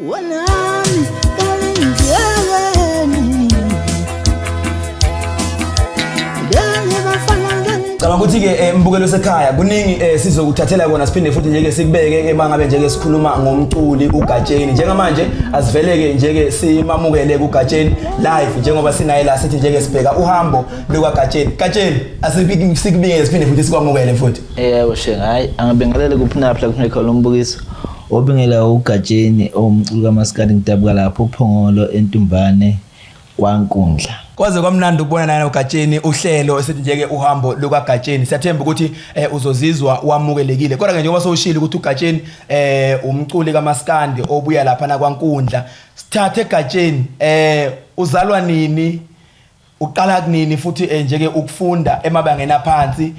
Ukuthi ke mbukelo sekhaya kuningi sizokuthathela kona siphinde futhi nje ke sikubeke ebangabe nje ke sikhuluma ngomculi uGatsheni njengamanje asiveleke nje ke simamukele kuGatsheni live njengoba sinaye la sithi nje ke sibheka uhambo lukaGatsheni. Gatsheni asikubinge siphinde futhi sikwamukele futhi. Yebo shenga hayi angabengelele kuphinaphla kunekhona umbukiso obingela uGatsheni omculi kaMaskandi ngidabuka lapho uPhongolo entumbane kwaNkundla. Kwaze kwamnandi ukubona naye uGatsheni uhlelo esithi nje ke uhambo lukaGatsheni. Siyathemba ukuthi uzozizwa wamukelekile. Kodwa ke njengoba sowushilo ukuthi uGatsheni umculi kaMaskandi obuya lapha na kwaNkundla. Sithathe Gatsheni uzalwa nini? Uqala kunini futhi nje ke ukufunda emabangeni aphansi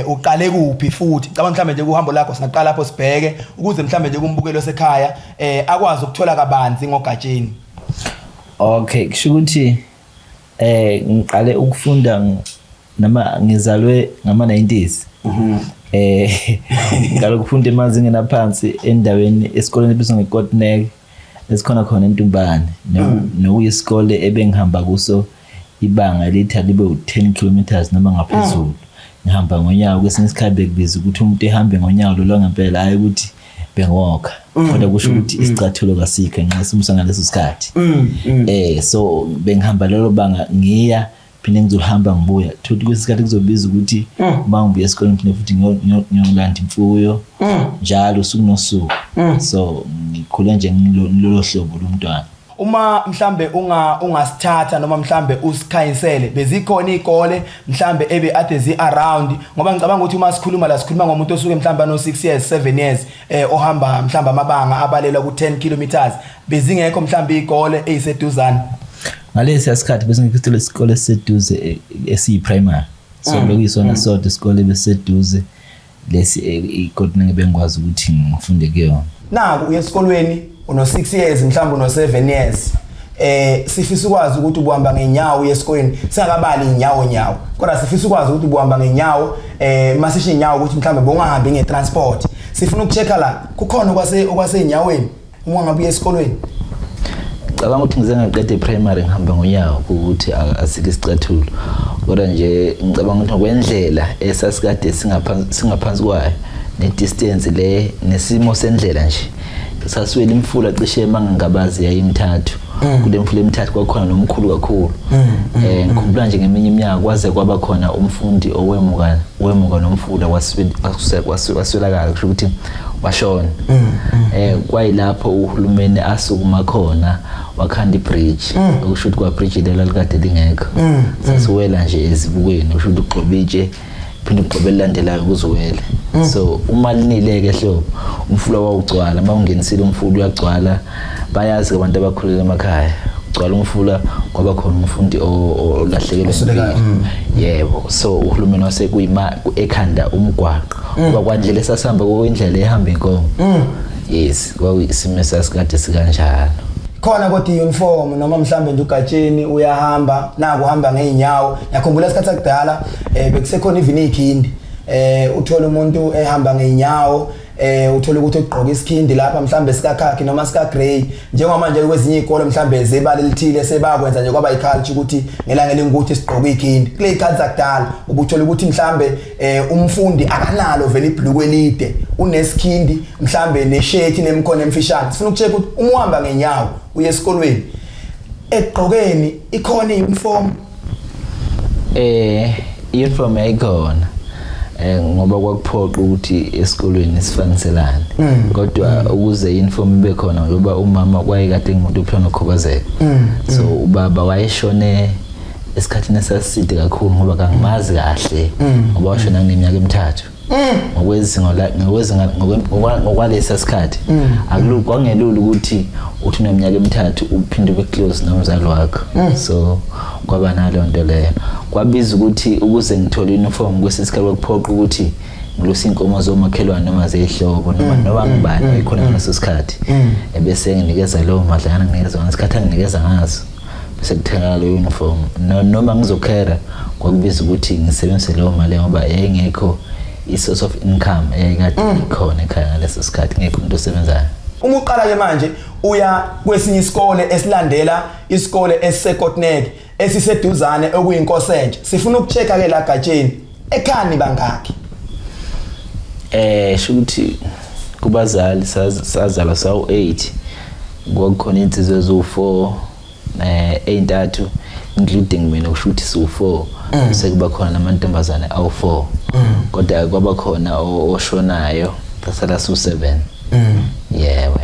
uqale kuphi futhi? Cabanga mhlambe nje uhambo lakho singaqala lapho sibheke ukuze mhlambe nje kumbukelo sekhaya akwazi ukuthola kabanzi ngoGatsheni. Okay, kusho ukuthi ngiqale ukufunda nama ngizalwe ngama-90s. Ngiqale ukufunda emazingeni aphansi endaweni esikoleni ebizwa ngeKotnek esikhona khona entumbane nokuyisikole ebengihamba kuso ibanga lithi libe u10 kilometers noma ngaphezulu. Ngihamba ngonyawo kwesinye isikhathi bekubiza ukuthi umuntu ehambe ngonyawo lo ngempela hayi ukuthi bengokha kodwa kusho ukuthi isicathulo kasikho nxa simusa ngaleso sikhathi. So bengihamba lelo banga ngiya phinde ngizohamba ngibuya thothi kwesikhathi kuzobiza ukuthi bangibuya esikoleni phinde futhi ngiyolanda imfuyo njalo usuku nosuku. So ngikhule nje ngilolo hlobo lomntwana. Uma mhlambe ungasithatha noma mhlambe usikhayisele bezikhona izikole mhlambe ebe ade zi around ngoba ngicabanga ukuthi uma sikhuluma la sikhuluma ngomuntu osuke mhlambe no 6 years 7 years ohamba mhlambe amabanga abalela ku 10 kilometers bezingekho mhlambe izikole eziseduzana. Ngalesi isikhathi bese ngiphisile isikole esiseduze esi primary. So bekuyisona sodwa isikole beseduze lesi ikodwa ngibengikwazi ukuthi ngifunde kuyona. Naku uye esikolweni uno 6 years mhlawumbe uno 7 years sifisa ukwazi ukuthi ubuhamba ngenyawo yesikoleni singakabali inyawo kodwa sifisa ukwazi ukuthi ubuhamba ngenyawo masisho inyawo ukuthi mhlawumbe bongahambi ngetransport sifuna ukuchecka la kukhona okwase inyaweni uma ngabuye esikolweni. Cabanga ukuthi ngize ngaqede primary ngihamba ngonyawo ukuthi asike isicathulo kodwa nje ngicabanga ukuthi ngokwendlela esasikade singaphansi kwayo ne distance le nesimo sendlela nje sasiwela imfula cishe mangabazi yayimthathu kule mfula emithathu kwakhona nomkhulu kakhulu. Ngikhumbula nje ngeminye iminyaka kwaze kwaba khona umfundi owemuka nomfula waswelakala kusho ukuthi washona. Kwayilapho uhulumeni asukuma khona wakhanda ibridge okusho ukuthi kwa bridge lelo likade lingekho. Sasiwela nje ezibukweni kusho ukuthi uGxobitshe phinde uGxobela landelayo kuziwele. So uma linileke hlobo umfula wawugcwala mawungenisile umfula uyagcwala bayazi abantu abakhulele emakhaya ugcwala umfula ngoba khona umfundi olahlekelwe. Yebo, so uhulumeni wasekuyima ekhanda umgwaqo ngoba kwandlela esasihamba kwindlela ehamba inkomo. Yes, kwakuyisimo sasikade sikanjalo. Khona kodwa iuniform noma mhlambe nje uGatsheni uyahamba naku uhamba ngeenyawo yakhumbula isikhathi sakudala bekusekhona even ikhindi uthola umuntu ehamba ngeenyawo uthola ukuthi ugqoka isikhindi lapha mhlambe sikakhakhi noma sika grey njengoba manje kwezinye izikole mhlambe zebali lithile sebakwenza nje kwaba iculture ukuthi ngelanga lengukuthi sigqoka ikhindi kule ikhandi zakudala ubuthola ukuthi mhlambe umfundi akanalo vele ibhlukwe elide unesikhindi mhlambe neshirt nemkhono emfishane sifuna ukucheka ukuthi uma uhamba ngenyawo uye esikolweni egqokeni ikhona iuniform uniform ayikona ngoba kwakuphoqa ukuthi esikolweni sifaniselane kodwa ukuze uniform ibe khona ngoba umama kwayekade ngumuntu ophana okhubazeka. So ubaba wayeshone esikhathini esaside kakhulu ngoba kangimazi kahle ngoba washona ngineminyaka emithathu. Ngokwalesa sikhathi kwangelula ukuthi uthi uneminyaka emithathu uphinde ube close nomzali wakho. So kwaba nalo nto leyo kwabiza ukuthi ukuze ngithole uniform kwesisikhathi kwakuphoqa ukuthi ngilose inkomo zomakhelwane noma zehlobo noma ngibani ayikhona ngaleso sikhathi ebese nginikeza lowo madlana nginikeza ngesikhathi nginikeza ngazo bese kuthenga lo uniform noma ngizokhera kwakubiza ukuthi ngisebenzise leyo mali ngoba engekho i-source of income eyayikade ikhona ekhaya ngaleso sikhathi ngekho umuntu osebenzayo. uma uqala ke manje uya kwesinye isikole esilandela isikole esisekotnek esiseduzane okuyinkosentshe sifuna ukuchecka ke la Gatsheni ekhani bangakhi shuthi kubazali sazalwa sawu8 kwakukhona insizwe ezu4 eintathu including mina kushuthi siwu4 sekuba khona namantombazane awu4 kodwa kwaba khona oshonayo sasala su7 yewe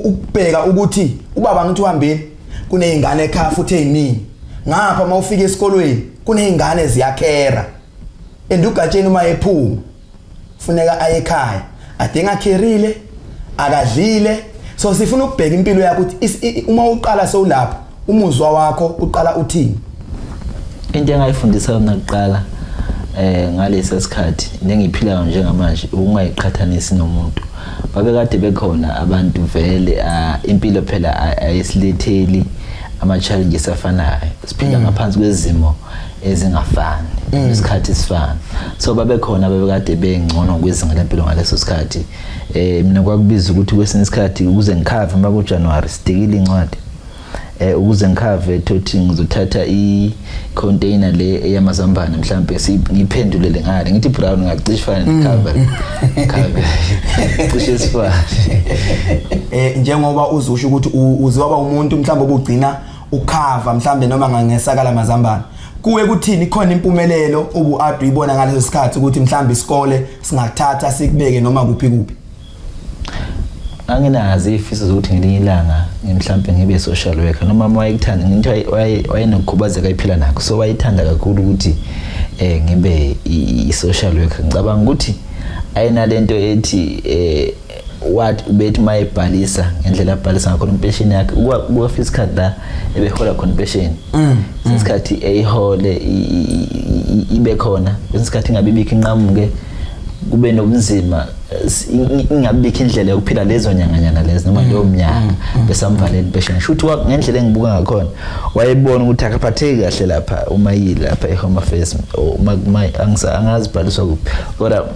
ukubheka ukuthi ubaba ngithi uhambeni kunezingane ekhaya futhi eziningi ngapha mawufika esikolweni kunezingane ziyakhera uGatsheni uma ephuma funeka aye ekhaya adinga kherile akadlile so sifuna ukubheka impilo yakho ukuthi uma uqala sewulapha umuzwa wakho uqala uthini into engayifundisa yona kuqala ngalesi sikhathi nengiphilayo njengamanje ungayiqhathanisi nomuntu babekade bekhona abantu vele impilo phela ayisiletheli ama challenges afanayo siphila ngaphansi kwezimo ezingafani isikhathi sifana so babekhona babekade bengcono kwezinga lempilo ngaleso sikhathi mina kwakubiza ukuthi kwesinye isikhathi ukuze ngikhave maku January sidikile incwadi ukuze ngikhave thothi ngizothatha i-container le eyamazambane mhlambe ngiphendulele ngale ngithi brown ngacishe fana cover cishe sifana njengoba uzusho ukuthi uziwaba umuntu mhlambe obugcina ukhava mhlambe noma ngangesakala mazambane kuwe kuthini khona impumelelo obu-adu ibona ngaleso sikhathi ukuthi mhlambe isikole singathatha sikubeke noma kuphi kuphi anginazi ifiso zokuthi ngelinye ilanga mhlambe ngibe social worker noma wayekuthanda ngithi wayenokukhubazeka iphila nakho so wayithanda kakhulu ukuthi ngibe i-social worker ngicabanga ukuthi ayinalento ethi wathi ubethi mayibhalisa ngendlela abhalisa ngakhona impesheni yakhe kuwa fiscal la ebehola khona impesheni isikhathi eyihole ibe khona isikhathi ingabibikho inqamuke kube nobunzima ingabikho indlela yokuphila lezo nyanganyana lezi noma leyo mnyaka besamvalela impesheni shuthi ngendlela engibuka ngakhona wayebona ukuthi akaphatheki kahle lapha uma yilapha eHome Affairs angazi bhaliswa kuphi kodwa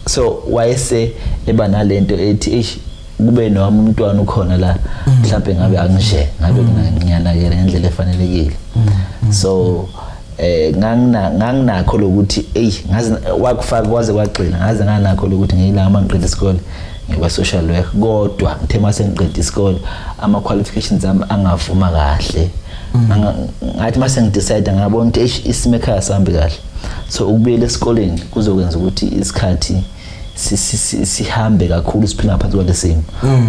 so wayese eba nalento ethi kube noma umntwana ukhona la mhlawumbe ngabe angishe ngabe ngiyanakela ngendlela efanelekile so nganginakho lokuthi ngazi wakufaka kwaze kwaqina ngaze nganakho lokuthi ngiyila amanqedwe isikole ngiba social work kodwa ngithe mase ngiqedwe isikole ama qualifications ami angavuma kahle ngathi mase ngidecide ngabona ukuthi isime ekhaya sambi kahle so ukubuyela esikoleni kuzokwenza ukuthi isikhathi sihambe kakhulu siphila ngaphansi kwalesimo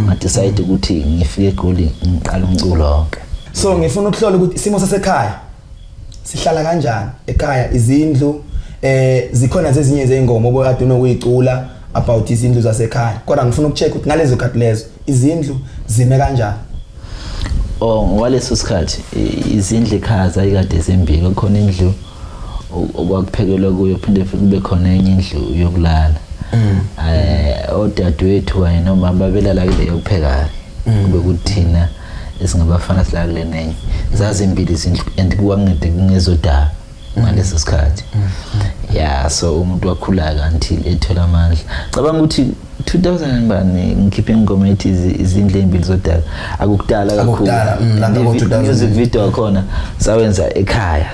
ngadecide ukuthi ngifike eGoli ngiqala umculo wonke so ngifuna ukuhlola ukuthi isimo sasekhaya sihlala kanjani ekhaya izindlu zikhona zezinye zeingoma obokade unokuyicula about izindlu zasekhaya kodwa ngifuna ukucheck ukuthi ngalezo khathi lezo izindlu zime kanjani ngaleso sikhathi izindlu ekhaya zayikade zembili khona indlu okwakuphekelwa kuyo phinde futhi kube khona enye indlu yokulala odadewethu kanye noma babelala kule yokupheka kube kuthina esingabafana sila kule nenye zazimbili izindlu and kuwangede ngezodaka ngaleso sikhathi so umuntu wakhula until ethola amandla cabanga ukuthi 2000 bani ngikhiphe ingoma ethi izindlu ezimbili zodaka akukudala kakhulu music video wakhona sawenza ekhaya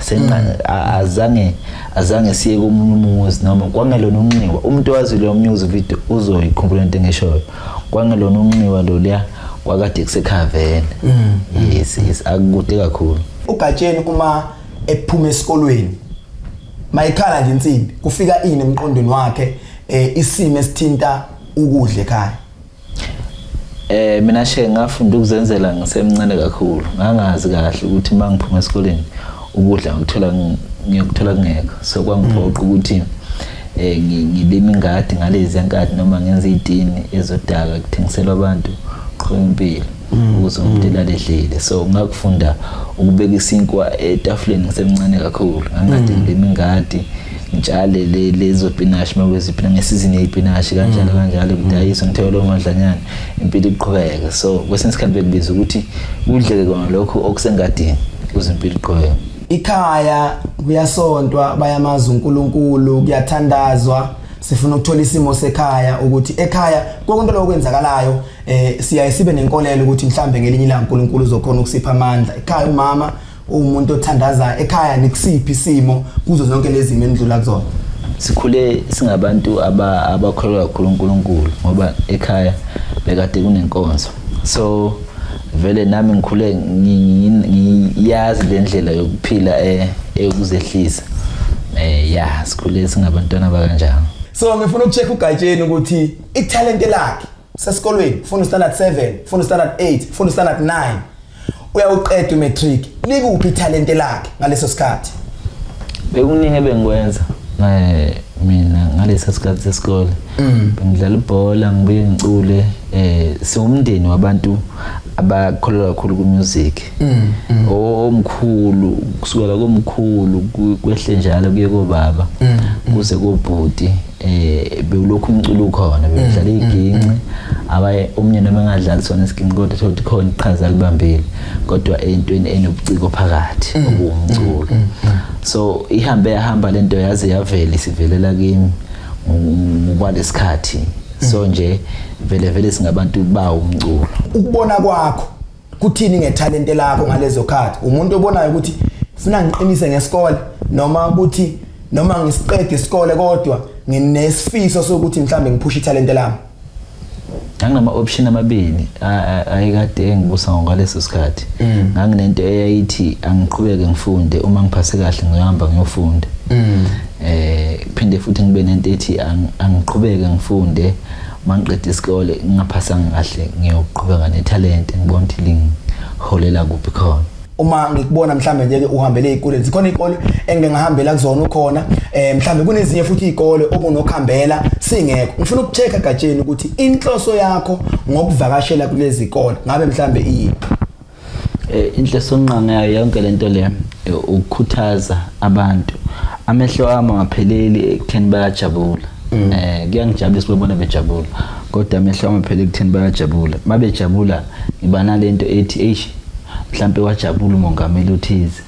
azange siye komunumuzi noma kwangelona unxiwa umuntu wazi lo music video uzoyikhumbula into engishoyo kwangelona unxiwa lo liya kwakade kusekhavene yes akukude kakhulu uGatsheni uma ephuma esikolweni mayikhala nje insimbi kufika ini emqondweni wakhe isimo esithinta ukudla ekhaya mina ngafunda ukuzenzela ngisemncane kakhulu ngangazi kahle ukuthi mangiphuma esikoleni ukudla ngiyokuthola kungekho so kwangiphoqa ukuthi ngilime ingadi ngalezi yankadi noma ngenza idini ezodaka kuthengiselwa abantu qompilo ukuze umuntu elalidlile so ngakufunda ukubeka isinkwa etafuleni ngisemncane kakhulu ngangade ngilime ingadi ngitshale lezo spinach makwezipina ngesizini yespinach kanjalo kudayisa ngithelo lomadlanyana impilo iqhubeka so kwesinye isikhathi bekubiza ukuthi kudleke kona lokho okusengadini kuze impilo iqhubeka ikhaya kuyasontwa bayamaza uNkulunkulu kuyathandazwa sifuna ukuthola isimo sekhaya ukuthi ekhaya konke lokho kwenzakalayo siyaye sibe nenkolelo ukuthi mhlambe ngelinye ilanga uNkulunkulu uzokhona ukusipha amandla. Ekhaya umama umuntu othandaza, ekhaya nikusiphi isimo kuzo zonke lezi zimo endlula kuzona. Sikhule singabantu abakholwa kakhulu uNkulunkulu ngoba ekhaya bekade kunenkonzo. So vele nami ngikhule ngiyazi le ndlela yokuphila ukuzehlisa. Yeah, sikhule singabantwana abakanjani. So ngifuna ukucheck uGatsheni ukuthi italent lakhe sesikolweni, ufuna standard 7, ufuna standard 8, ufuna standard 9. Uyawuqeda umatric. Likuphi italent lakhe ngaleso sikhathi? Bekuningi ebengikwenza. Mina ngalesa sikhathi sesikole bengidlala ibhola, ngibuye ngicule. Siwumndeni wabantu abakholelwa kakhulu ku-music. Omkhulu kusukela komkhulu kwehle njalo kuye kobaba kuze kobhuti bewulokhu umculo ukhona, bedlala iginci. Abaye omnye noma engadlali sona isigingci kodwa thothi khona iqhaza libambile kodwa entweni enobuciko phakathi obumculo. So ihambe yahamba lento yaze yavela isivelela kimi ngokwalesikhathi. So nje vele singabantu bawo umculo. Ukubona kwakho kuthini ngetalent lakho ngalezo khathi? Umuntu obonayo ukuthi ufuna ngiqinise ngesikole noma ukuthi noma ngisiqede isikole kodwa nginesifiso sokuthi mhlambe ngiphushe italent lami? Nginama option amabili ayikade ngibusa ngokwaleso sikhathi. Nganginento eyayithi angiqhubeke ngifunde, uma ngiphase kahle ngihamba ngiyofunda. Phinde futhi ngibe nento ethi angiqhubeke ngifunde, mangiqeda isikole ngingaphasanga kahle ngiyoqhubeka netalent ngibona ukuthi lingiholela kuphi khona. Uma ngikubona mhlambe nje uhambele izikole, zikhona izikole engingahambela kuzona ukhona, mhlambe kunezinye futhi izikole obunokuhambela singekho. Ngifuna ukuchecka Gatsheni ukuthi inhloso yakho ngokuvakashela kulezi zikole ngabe mhlambe iyiphi? Inhloso nqanqe yayo yonke lento le ukukhuthaza abantu. Amehlo wami ngapheleli ekutheni bayajabula. Kuyangijabulisa ukubona bejabula, kodwa amehlo wami ngapheleli ekutheni bayajabula. Mabejabula ngiba nalento ethi mhlambe wajabula umongameli uThize,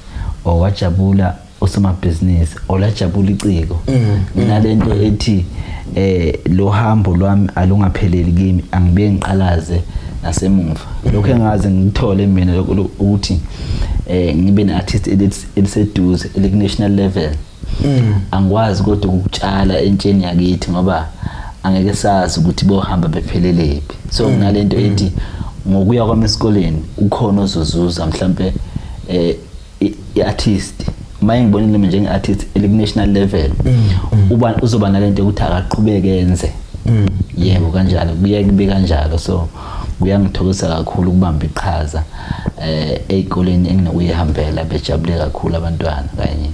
o wajabula osomabhizinisi, o lajabula iciko. Mina lento ethi lo hambo lwami alungapheleli kimi, angibe ngiqalaze nasemuva. Lokho engaze ngithole mina ukuthi ngibe ne-artist eliseduze eli-national level. Angikwazi kodwa ukutshala entsheni yakithi ngoba angeke sazi ukuthi bohamba bephelelephi. So nginalento ethi ngokuya kwami esikoleni ukhona ozozuza mhlambe i-artist. Maye ngibonile mina njenge-artist eli-national level uzoba nalento ukuthi akaqhubeke enze. Yebo kanjalo kuye kube kanjalo. So kuyangithokoza kakhulu ukubamba iqhaza ezikoleni enginokuyihambela, bejabule kakhulu abantwana kanye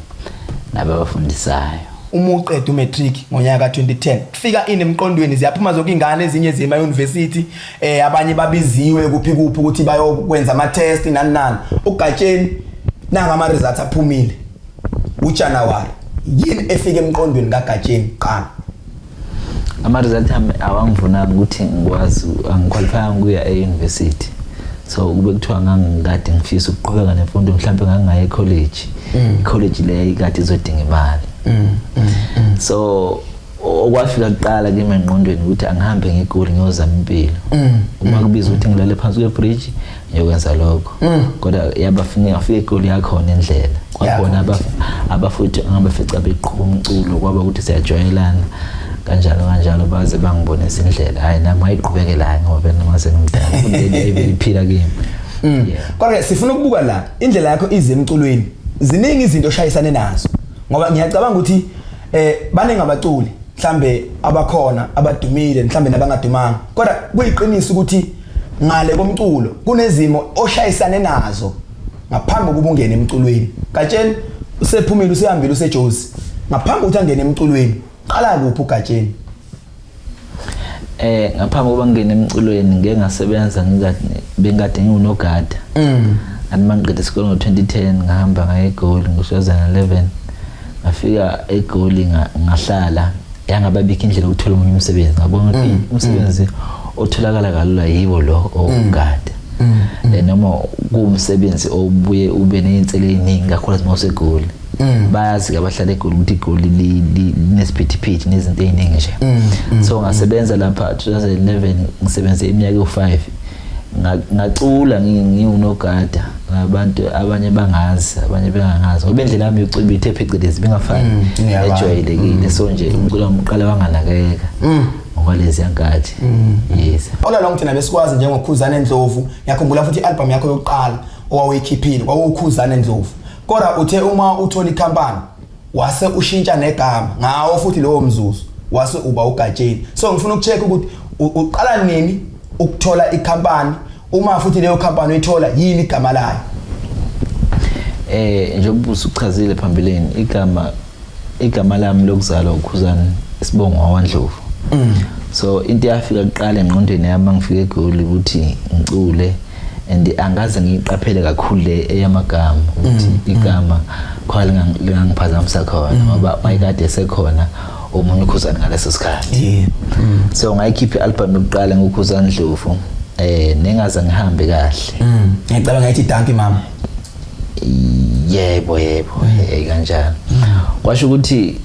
nababafundisayo. Uma uqeda umatric ngonyaka ka2010 kufika emqondweni ziyaphuma zonke ingane ezinye zema university, abanye babiziwe kuphi ukuthi bayokwenza ama test nani. uGatsheni nanga ama results aphumile uJanuary, yini efike emqondweni kaGatsheni qala? Ama results awangivunanga ukuthi ngikwazi angiqualify ukuya e-university. So kube kuthiwa ngangikade ngifisa ukuqhubeka nemfundo, mhlambe ngangaye college. College le ikade izodinga imali. So okwafika kuqala kimi engqondweni ukuthi angihambe ngeGoli ngiyozama impilo. Uma kubiza ukuthi ngilale phansi kwe-bridge ngiyokwenza lokho. Kodwa yabafika eGoli yakhona indlela. Kwakhona abafuthi angabafica beqhubha umculo kwaba ukuthi siyajwayelana kanjalo baze bangibonisa indlela. Hayi nami ayiqhubekelayo ngoba noma sengimdala kundeni ebeyiphila kimi. Kodwa sifuna ukubuka la indlela yakho ize emculweni. Ziningi izinto oshayisane nazo ngoba ngiyacabanga ukuthi baningi abaculi mhlambe abakhona abadumile mhlambe nabangadumanga, kodwa kuyiqiniso ukuthi ngale komculo kunezimo oshayisane nazo ngaphambi kokuba ungene emculweni. Gatsheni usephumile usehambile usejozi ngaphambi ukuthi angene emculweni, qala kuphi uGatsheni? Ngaphambi kokuba ngene emculweni ngeke ngasebenza bengade nginogada. Andimangiqede isikole ngo2010 ngahamba ngaye eGoli ngo2011. Ngafika eGoli ngahlala yangababikho indlela ukuthola umunye umsebenzi. Ngabona ukuthi umsebenzi otholakala kalula yiwo lo ongada. Noma kuumsebenzi obuye ube ney'nselo ey'ningi kakhulu uma useGoli. bayazi ke abahlala eGoli ukuthi iGoli linesiphithi nezinto eziningi nje. So ngasebenza lapha 2011 ngisebenze iminyaka u5 ngacula ngiwunogada abantu abanye bangazi abanye bengangazi ngoba indlela yami yokucula ithe phecelezi bengafani ejwayelekile so nje umculo wamqala wanganakeka ngokwalezi yankathi. Yes ola ngithina besikwazi njengokhuzana endlovu ngiyakhumbula futhi i-album yakho yokuqala owawuyikhiphile kwawukhuzana endlovu kodwa uthe uma uthola ikhampani wase ushintsha negama ngawo futhi lowo mzuzu wase uba uGatsheni. So ngifuna ukucheck ukuthi uqala nini ukuthola ikhampani uma futhi leyo khampani uyithola yini igama layo? Njengoba usuchazile phambilini igama lami lokuzalwa ukhuzana isibongo waNdlovu. So into yafika kuqala engqondweni yami ngifike eGoli ukuthi ngicule and angaze ngiqaphele kakhulu le eyamagama ukuthi igama khona lingangiphazamisa khona ngoba mayikade sekhona omunye ukhuzana ngaleso sikhathi. So ngayikhipha i-album yokuqala ngokhuzana Ndlovu nengaze ngihambe kahle. Ngicabanga ngathi danki mama. Yebo kanjalo. Kwasho ukuthi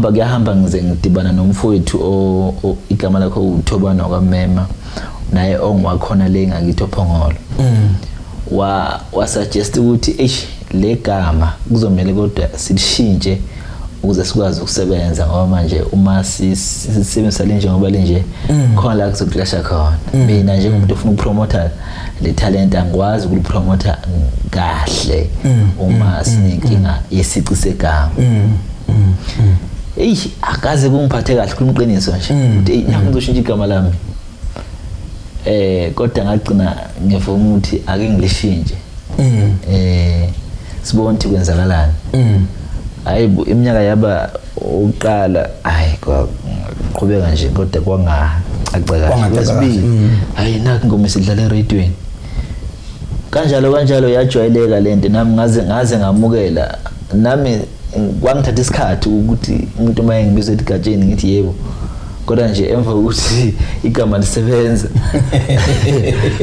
kuyahamba ngize ngidibana nomfowethu igama lakho uThobana kwaMmema naye ongiwakhona le ngakithi uSophongolo. Wa suggest ukuthi le gama kuzomela kodwa silishintshe ukuze sikwazi ukusebenza ngoba manje uma sisebenzisa lenje ngoba lenje khona la kuzokulasha khona. Mina njengomuntu ofuna ukupromota le talent angikwazi ukulipromota kahle uma sinenkinga yesici segama. Akaze kungiphathe kahle kumqiniso nje ukuthi ngizoshintsha igama lami. Kodwa ngagcina ngivuma ukuthi ake ngilishintshe. Sibone ukuthi kwenzakalani. Hayi iminyaka yaba uqala qhubeka nje kodwa kwangacaceka kwesibili hayi naku ingoma sidlala eradioweni kanjalo yajwayeleka lento nami ngaze ngamukela nami kwangithatha isikhathi ukuthi umuntu mayengibiza ethi Gatsheni ngithi yebo kodwa nje emva ukuthi igama lisebenza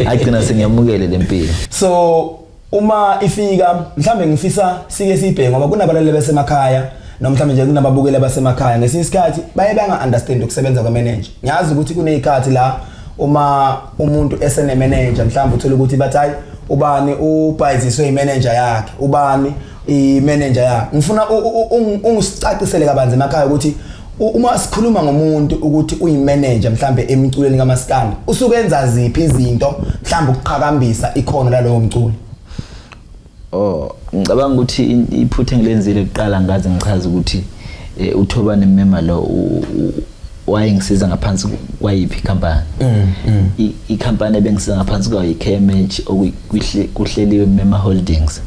agcina sengiyamukele lempilo. So uma ifika mhlambe ngifisa sike sibheke ngoba kunabalali basemakhaya noma mhlambe nje kunababukeli basemakhaya ngesinye isikhathi baye banga understand ukusebenza kwa-manager. Ngiyazi ukuthi kunezikhathi la uma umuntu esene manager mhlambe uthola ukuthi bathayi ubani ubhayiziswe imanager yakhe ubani imanager yakhe. Ngifuna ungisicacisele kabanzi emakhaya ukuthi uma sikhuluma ngomuntu ukuthi uyimanager mhlambe emculweni kamaskandi usukenza ziphi izinto mhlambe ukuqhakambisa ikhono lalowo mculi? Ngicabanga ukuthi iphuthe ngilenzile kuqala ngaze ngichaza ukuthi uThobana Mmema lo wayengisiza ngaphansi kwayiphi ikhampani. Ikhampani ebengisiza ngaphansi kwayo i-KMH okuhleliwe Mmema Holdings.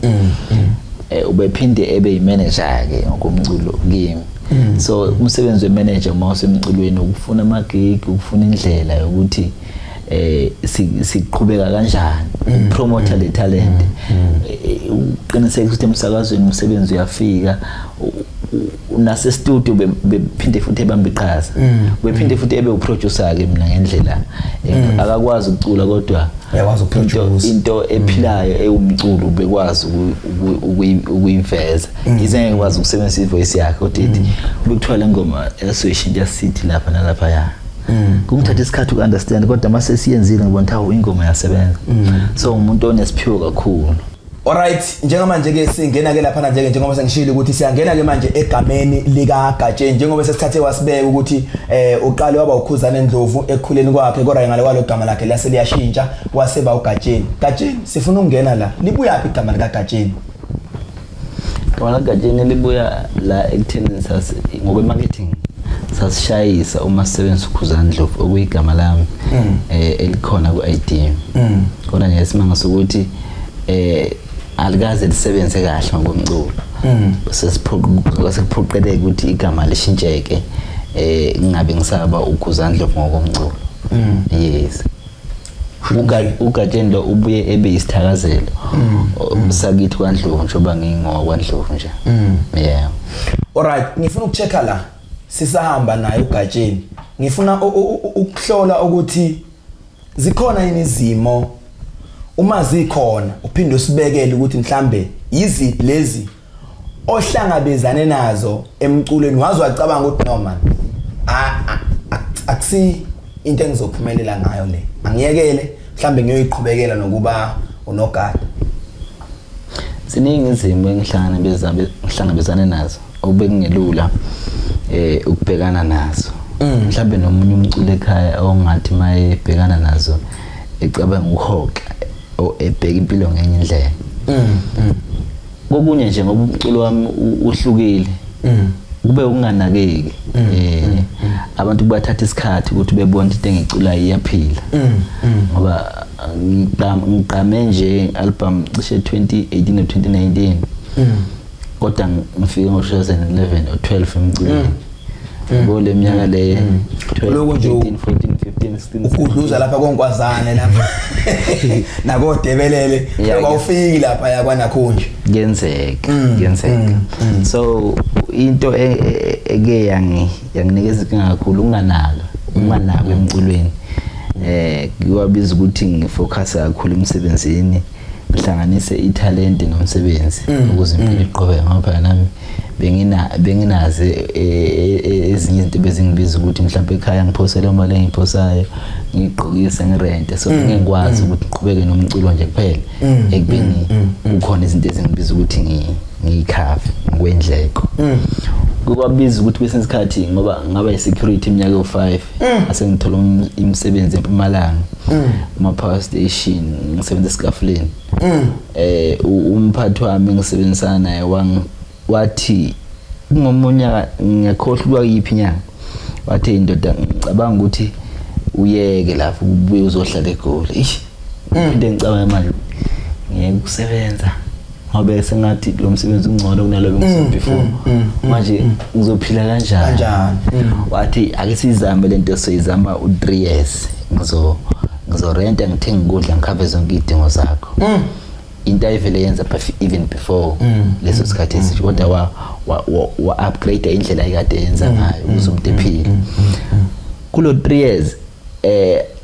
Ubephinde ebe yimanager ke ngokomculo kimi. So umsebenzi wemanager uma usemculweni ukufuna ama-gig ukufuna indlela yokuthi siqhubeka kanjani promote le talent uqiniseka ukuthi emsakazweni umsebenzi uyafika nase studio bephinde futhi ebambe iqhaza bephinde futhi ebe uproducer ke mina ngendlela akakwazi ukucula kodwa uyakwazi ukuproduce into ephilayo eyumculo bekwazi ukuyiveza ize ngekwazi ukusebenzisa ivoice yakhe kodwa bekuthola ingoma esuyishintsha city lapha nalapha ya kungithatha isikhathi ukunderstand kodwa mase siyenzile ngibona ukuthi ingoma yasebenza. So umuntu onesiphiwo kakhulu. Alright, njengamanje ke singena ke lapha nje njengoba sengishilo ukuthi siyangena ke manje egameni lika Gatsheni njengoba sesithathe wasibeka ukuthi uqale waba ukhuzana endlovu ekukhuleni kwakhe kodwa ngale kwalo gama lakhe lase liyashintsha waseba uGatsheni. Gatsheni sifuna ukungena la libuya phi igama lika Gatsheni? Wala Gatsheni libuya la ekutheni ngoba marketing sasishayisa uma sisebenza ukhuzana Ndlovu okuyigama lami elikhona ku-ID. Kodwa nje simanga sokuthi alikaze lisebenze kahle ngokomculo. Sesiphoqeleke ukuthi igama lishintsheke ngingabe ngisaba ukhuzana Ndlovu ngokomculo. Yes. uGatsheni lo ubuye ebe isithakazelo sakithi kwaNdlovu njoba ngingokwaNdlovu nje. Yeah. Alright, ngifuna ukuchecka la sisahamba naye uGatsheni. Ngifuna ukuhlola ukuthi zikhona yini izimo uma zikhona uphinde usibekele ukuthi mhlambe iziphi lezi ohlangabezane nazo emculweni wazi wacabanga ukuthi no man akusi into engizophumelela ngayo le angiyekele mhlambe ngiyoyiqhubekela nokuba unogada. Ziningi izimo engihlangabezane nazo obekungelula ukubhekana nazo. Mhlambe nomunye umculo ekhaya ongathi maye ebhekana nazo ecabanga uhoxa ebheka impilo ngenye indlela. Kokunye nje ngoba umculo wami uhlukile. Kube ukunganakeki. Abantu bathatha isikhathi ukuthi bebone into engiculayo iyaphila. Ngoba ngiqame nje album cishe 2018 no 2019. Kodwa ngifike ngo-2011 or 12 emculweni. Ngole minyaka le 12 14 15 16 ukudluza lapha konkwazane lapha nakodebelele kwawufiki lapha yakwanakhonje ngenzeka. So into eke yanginikeza inkinga kakhulu unganako emculweni. Ngiwabiza ukuthi ngifocus kakhulu emsebenzini ngihlanganise italent nomsebenzi ukuze impilo iqhubeke ngoba nami benginaze ezinye izinto bezingibiza ukuthi mhlawumbe ekhaya ngiphosele imali engiphosayo ngiqhokise ngirente so ngengikwazi ukuthi ngiqhubeke nomculo nje kuphela ekubeni kukhona izinto ezingibiza ukuthi ngiyikhave ngokwendleko. Kubabiza ukuthi kwesinye isikhathi ngoba ngaba i-security iminyaka yo5 ase ngithola imisebenzi eMpumalanga kuma-power station ngisebenza esikafuleni. Umphathi wami ngisebenzisana naye wathi ngomunyaka ngiyakhohlwa yiphi nyanga wathi indoda ngicabanga ukuthi uyeke lapho ubuye uzohlala eGoli. Into engicabanga manje ngeke kusebenza ngoba sengathi lo msebenzi ungcono kunalo bengisenze before manje ngizophila kanjani. Wathi ake sizame lento esizama u3 years ngizorenta ngithenga ukudla ngikhave zonke idingo zakho. Into ayivele yenza even before leso sikhathi esithi kodwa wa upgrade indlela ayikade yenza ngayo ukuze umuntu ephile. Kulo 3 years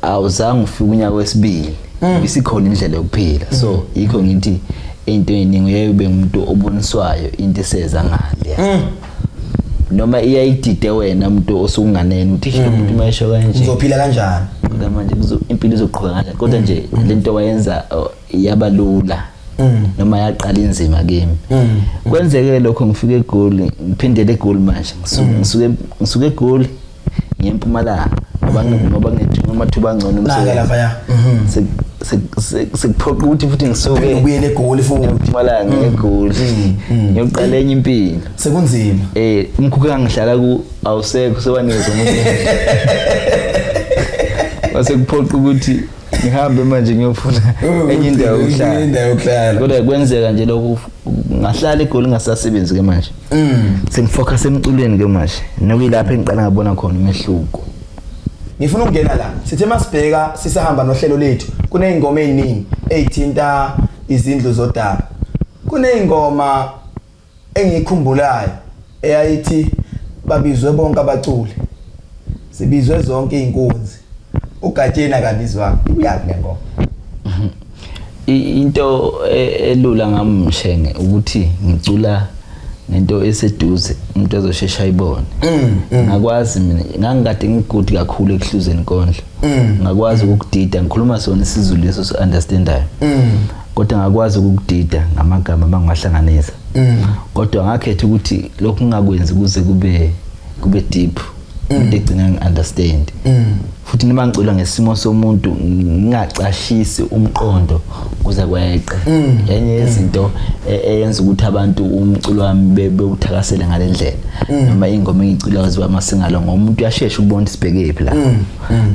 awuzange ufike unyaka wesibili bisikhona indlela yokuphila. So yikho ngithi into eningi uyabe umuntu oboniswayo into eseza ngale noma iyayidide wena umuntu osunganene uthi umuntu mayisho kanje uzophila kanjani kodwa manje impilo izoqhubeka kanjani kodwa nje lento wayenza yaba lula noma yaqala inzima kimi. Kwenzeke lokho ngifike eGoli ngiphindele eGoli manje ngisuke eGoli ngiyeMpumalanga ngoba ngidinga amathuba angcono umsebenzi sekuphoqa ukuthi futhi ngisuke ubuyele eGoli futhi eMpumalanga eGoli ngiyoqala enye impilo sekunzima. Umkhukhu engihlala ku awusekho sewanezwe umuntu wase kuphoqa ukuthi ngihambe manje ngiyofuna enye indawo yokuhlala. Kodwa kwenzeka nje lokho ngahlala eGoli ngasasebenzi ke manje sengifocus emculweni ke manje nokuyilapha engiqala ngabona khona umehluko. Ngifuna ukungena la sithe masibheka sisahamba nohlelo lethu kunezingoma eziningi ezithinta izindlu zodaka. Kunezingoma engikhumbulayo eyayithi babizwe bonke abaculi sibizwe zonke inkunzi uGatsheni akabizwa uyaphi ngengoma. Into elula ngamshenge ukuthi ngicula nento eseduze umuntu azoshesha ayibone. Ngakwazi mina ngangikade ngigudi kakhulu ekuhluzeni inkondlo. Ngakwazi ukudida ngikhuluma sona isizulu leso so understandayo. Kodwa ngakwazi ukudida ngamagama mangahlanganisa. Kodwa ngakhetha ukuthi lokhu ngakwenzi kuze kube deep. Umuntu egcina ngi-understand. Futhi nima ngicula ngesimo somuntu ngingacashisi umqondo kuze kweqe. Yenye izinto eyenza ukuthi abantu umculo wami bewuthakasele ngalendlela. Noma ingoma engicula waziwa amasingalo ngomuntu uyashesha ukubona isibhekephi la.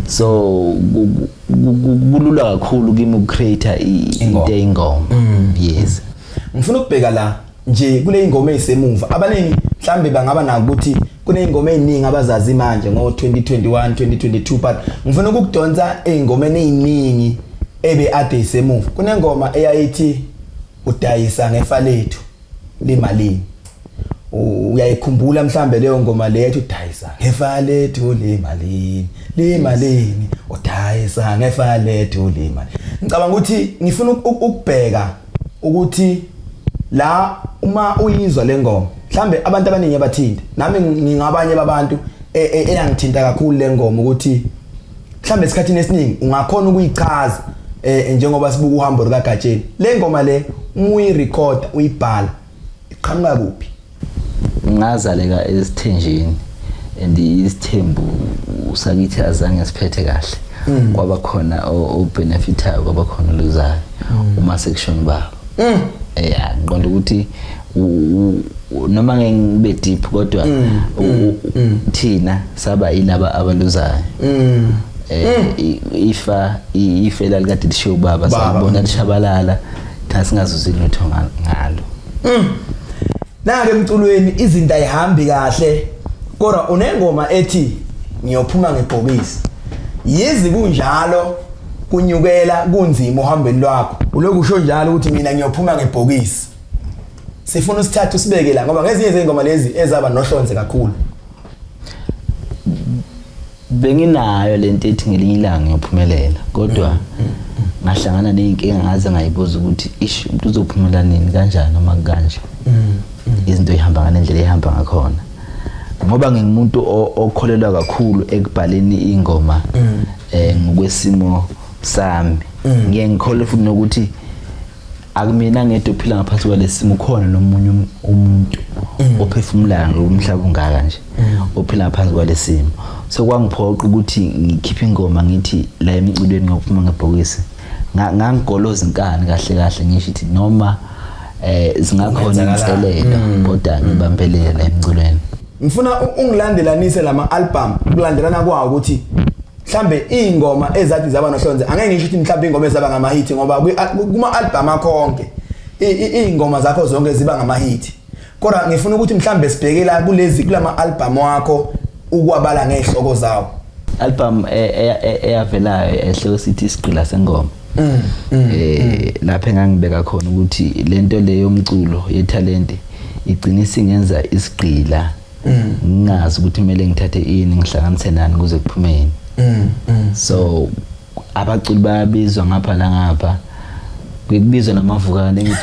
So kulula kakhulu kimi ukucreate ingoma. Yes. Ngifuna ukubheka la nje kule ingoma ezisemuva abaningi mhlambe bangaba nako ukuthi kunezingoma eziningi abazazi manje ngo 2021 2022 but ngifuna ukudonsa ezingomeni eziningi ebe ade isemuva. Kunengoma eyayithi udayisa ngefa lethu limalini. Uyayikhumbula mhlambe leyo ngoma lethu udayisa ngefa lethu limalini udayisa ngefa lethu limali. Ngicabanga ukuthi ngifuna ukubheka ukuthi la uma uyizwa lengoma mhlambe abantu abaningi abathinde nami ngingabanye babantu eyangithinta kakhulu lengoma ukuthi mhlambe esikhathini esiningi ungakhona ukuyichaza njengoba sibuka uhambo lukaGatsheni lengoma le uyirecord uyibhala iqhamuka kuphi ngazaleka esithenjini and isithembu usakithi azange siphethe kahle kwaba khona obenefitayo kwaba khona luzayo uma section babo ngiqonda ukuthi noma ngibe deep kodwa thina saba yilaba abaluzayo ifela likade lishiyo baba sabona lishabalala singazuzi lutho ngalo na-ke emculweni izinto ayihambi kahle kodwa unengoma ethi ngiyophuma ngebhokisi yizi kunjalo kunyukela kunzima uhambeni lwakho uloku usho njalo ukuthi mina ngiyophuma ngebhokisi sifuna usithatha usibeke la ngoba ngezinye izingoma lezi ezaba nohlonze kakhulu benginayo lento ethi ngelinye ilanga ngiyophumelela kodwa ngahlangana neyinkinga ngaze ngayibuza ukuthi umuntu uzophumelela nini kanjani noma kanje izinto ihamba ngendlela ehamba ngakhona ngoba ngingumuntu okholelwa kakhulu ekubhaleni ingoma ngokwesimo sami ngiyengikholwa futhi nokuthi akumina ngedwa ophila ngaphansi kwalesimo khona nomunye umuntu ophefumulayo ngomhlaba ungaka nje ophila ngaphansi kwalesimo so kwangiphoqa ukuthi ngikhiphe ingoma ngithi la emculweni ngokuphuma ngebhokisi ngangigoloza inkani kahle ngisho ukuthi noma zingakhona inselelo kodwa ngibambelela la emculweni ngifuna ungilandelanise lama album ukulandelana kwawo ukuthi mhlambe ingoma ezathi zaba nohlonze angeke ngisho ukuthi mhlambe ingoma ezaba ngama hit ngoba kuma album akho konke ingoma zakho zonke ziba ngama hit kodwa ngifuna ukuthi mhlambe sibhekela kulama album wakho ukwabala ngehloko zawo album eyavelayo ehloko sithi isigqila sengoma lapha engangibeka khona ukuthi lento leyo umculo yetalent igcinisa ingenza isigqila ngazi ukuthi kumele ngithathe ini ngihlanganise nani kuze kuphumeni so abaculi bayabizwa ngapha la ngapha kubizwa namavukane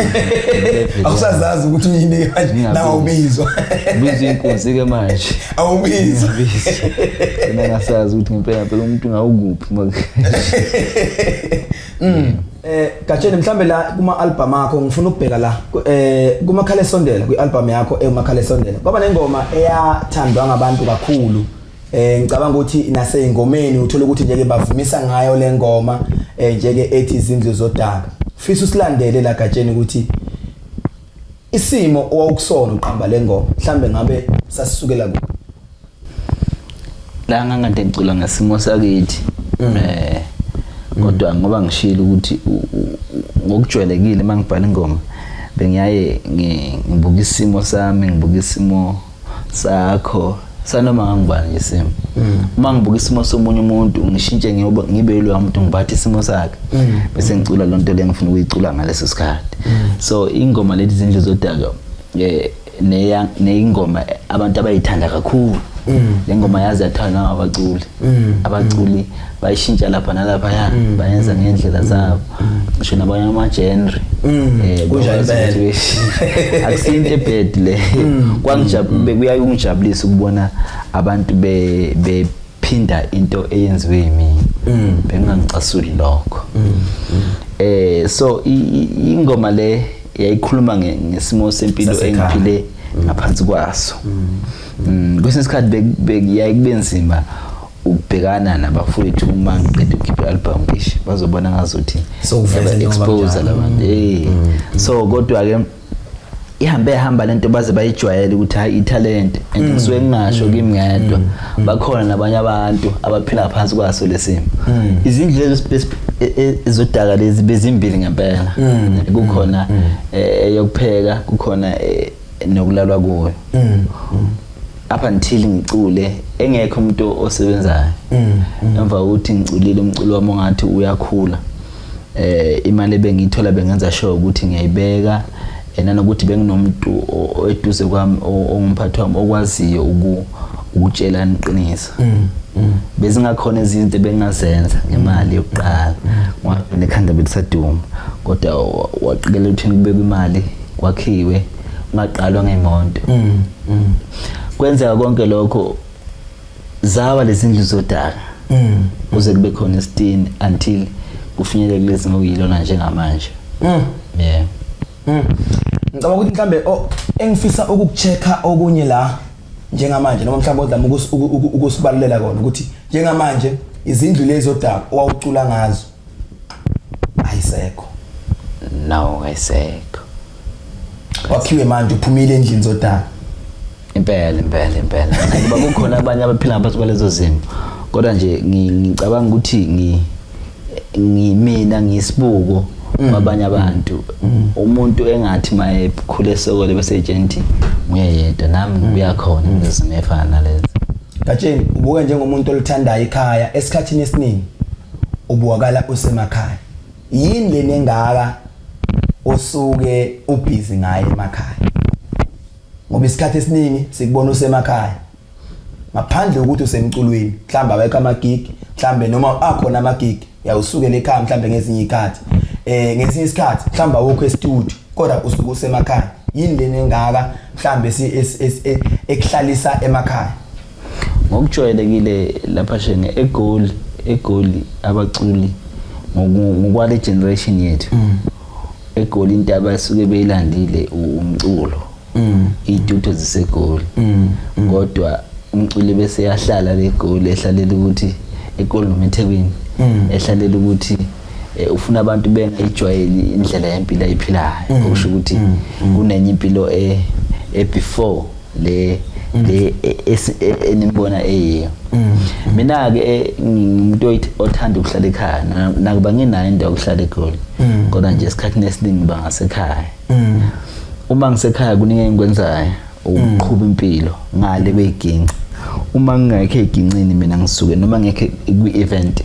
awusazazi ukuthi uyini kanje nawe ubizwa bizwa inkosi ke manje awubizwa mina ngasazi ukuthi ngempela umuntu ngawukuphi Gatsheni mhlambe la kuma album akho ngifuna ukubheka la kumakhala esondela kwi-album yakho umakhala esondela kwaba nengoma eyathandwa ngabantu kakhulu ngicabanga ukuthi naseyingomeni uthola ukuthi nje ke bavumisa ngayo le ngoma nje ke ethi Iizindlu zodaka fisa usilandele la Gatsheni ukuthi isimo owukusona uqamba le ngoma mhlambe ngabe sasisukela kuphi la ngangade ngicula ngesimo sakithi kodwa ngoba ngishilo ukuthi ngokujwayelekile mangibhala ingoma bengiyaye ngibuka isimo sami ngibuka isimo sakho sanoma ngangibani nje isimo uma ngibuka isimo somunye umuntu ngishintshe ngibe yilo umuntu ngibathe isimo sakhe bese ngicula lonto le ngifuna ukuyicula ngaleso sikhathi so ingoma lezi Izindlu zodaka neyingoma abantu abayithanda kakhulu lengoma yazi yathana abaculi bayishintsha lapha nalapha bayenza ngendlela zabo ngisho nabanye ama-genre akusinto ebed le kuyangijabulisa ukubona abantu bephinda into eyenziwe yimina bengangicasuli lokho so ingoma le yayikhuluma ngesimo sempilo engiphile ngaphansi kwaso kwesinye isikhathi beyayikubenzima ukubhekana nabafowethu uma ngiqeda ukukhipha album ngisho bazobona ngazuthi expose labantu so kodwa ke ihamba lento baze bayijwayele ukuthi hayi italent and ngisuke ngingasho kimi ngedwa bakhona nabanye abantu abaphila phansi kwaso lesimo izindlu zodaka lezi bezimbili ngempela kukhona eyokupheka kukhona nokulalwa kuyo up until ngicule engekho umuntu osebenzayo emva ukuthi ngiculile umculo wami ngathi uyakhula imali bengithola bengenza sure ukuthi ngiyayibeka nanokuthi benginomuntu eduze kwami ongumphathi wami okwaziyo ukutshela iqiniso bezingakhona izinto bengazenza ngemali yokuqala ngoba nekhanda belisaduma kodwa waqikelela ukuthi ngibeke imali kwakhiwe ungaqalwa ngemonto. Kwenzeka konke lokho zawa lezindlu zodaka kuze kube khona isitini until kufinyelele kulezi ngokuyilona njengamanje. Yeah. Ngicabanga ukuthi mhlambe engifisa ukukuchecka okunye la njengamanje noma mhlambe odlama ukusibalulela kona ukuthi njengamanje izindlu lezi zodaka owawucula ngazo ayisekho. No, ayisekho. Wakhiwe manje uphumile endlini zodaka. Impela. Ngoba kukhona abanye abaphila ngaphansi kwalezo zimo. Kodwa nje ngicabanga ukuthi mina ngisibuko kwabanye abantu. Umuntu engathi mayekhule sokole bese ejenti nguyayedwa nami kuyakhona ngizime efana nalezi. Gatsheni ubuka njengomuntu olithandayo ekhaya esikhathini esiningi ubuwakala usemakhaya. Yini lenengaka osuke ubhizi ngaye emakhaya? Ngoba isikhathi esiningi sikubona usemakhaya. Ngaphandle ukuthi usemculweni, mhlamba awekho amagig, mhlambe noma akhona amagig, yawusukele ekhaya mhlambe ngezinye izikhathi. Ngesinye isikhathi mhlamba awukho e-studio, kodwa usuke usemakhaya. Yini lenengaka mhlambe ekuhlalisa emakhaya? Ngokujwayelekile lapha shene egoli abaculi ngokwale generation yethu. Egoli into abasuke beyilandile umculo. Iduto zisegoli. Kodwa umculi bese yahlala legoli ehlalela ukuthi egoli noma eThekwini ehlalela ukuthi ufuna abantu bengayijwayeli indlela yempilo ayiphilayo. Okusho ukuthi kunenye impilo before le enibona eyiyo. Mina ke umuntu othanda ukuhlala ekhaya nakuba nginayo indawo yokuhlala egoli. Kodwa nje esikhathini esiningi bangasekhaya. Uma ngisekhaya kuningi engikwenzayo ukuqhuba impilo ngale kweginci. Uma ngingekho egincini mina ngisuke noma ngekho kwi-event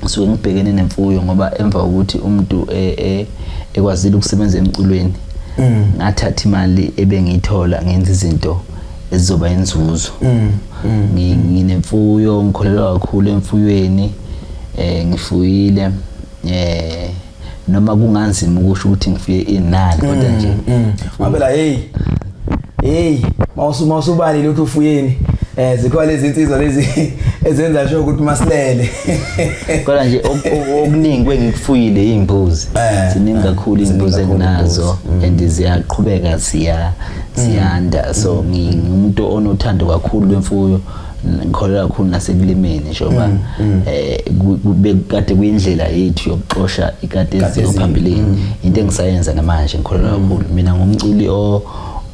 ngisuke ngibhekene nemfuyo ngoba emva ukuthi umuntu ekwazile ukusebenza emculweni ngathatha imali ebengiyithola ngenza izinto ezizoba inzuzo. Nginemfuyo ngikholelwa kakhulu emfuyweni ngifuyile noma kunganzima ukusho ukuthi ngifuye inani kodwa nje ngabe la hey mawusubali ukuthi ufuyeni zikhona lezi insizwa lezi ezenza sho ukuthi masilele. Kodwa nje okuningi kwengikufuyile izimbuzi ziningi kakhulu izimbuzi enginazo and ziyaqhubeka ziyanda. So ngingumuntu onothando kakhulu lwemfuyo, ngikholelwa kakhulu nasekulimeni njengoba kade kuyindlela yethu yokuxosha ikade eziphambeleni. Into engisayenza namanje ngikholelwa kakhulu. Mina ngumculi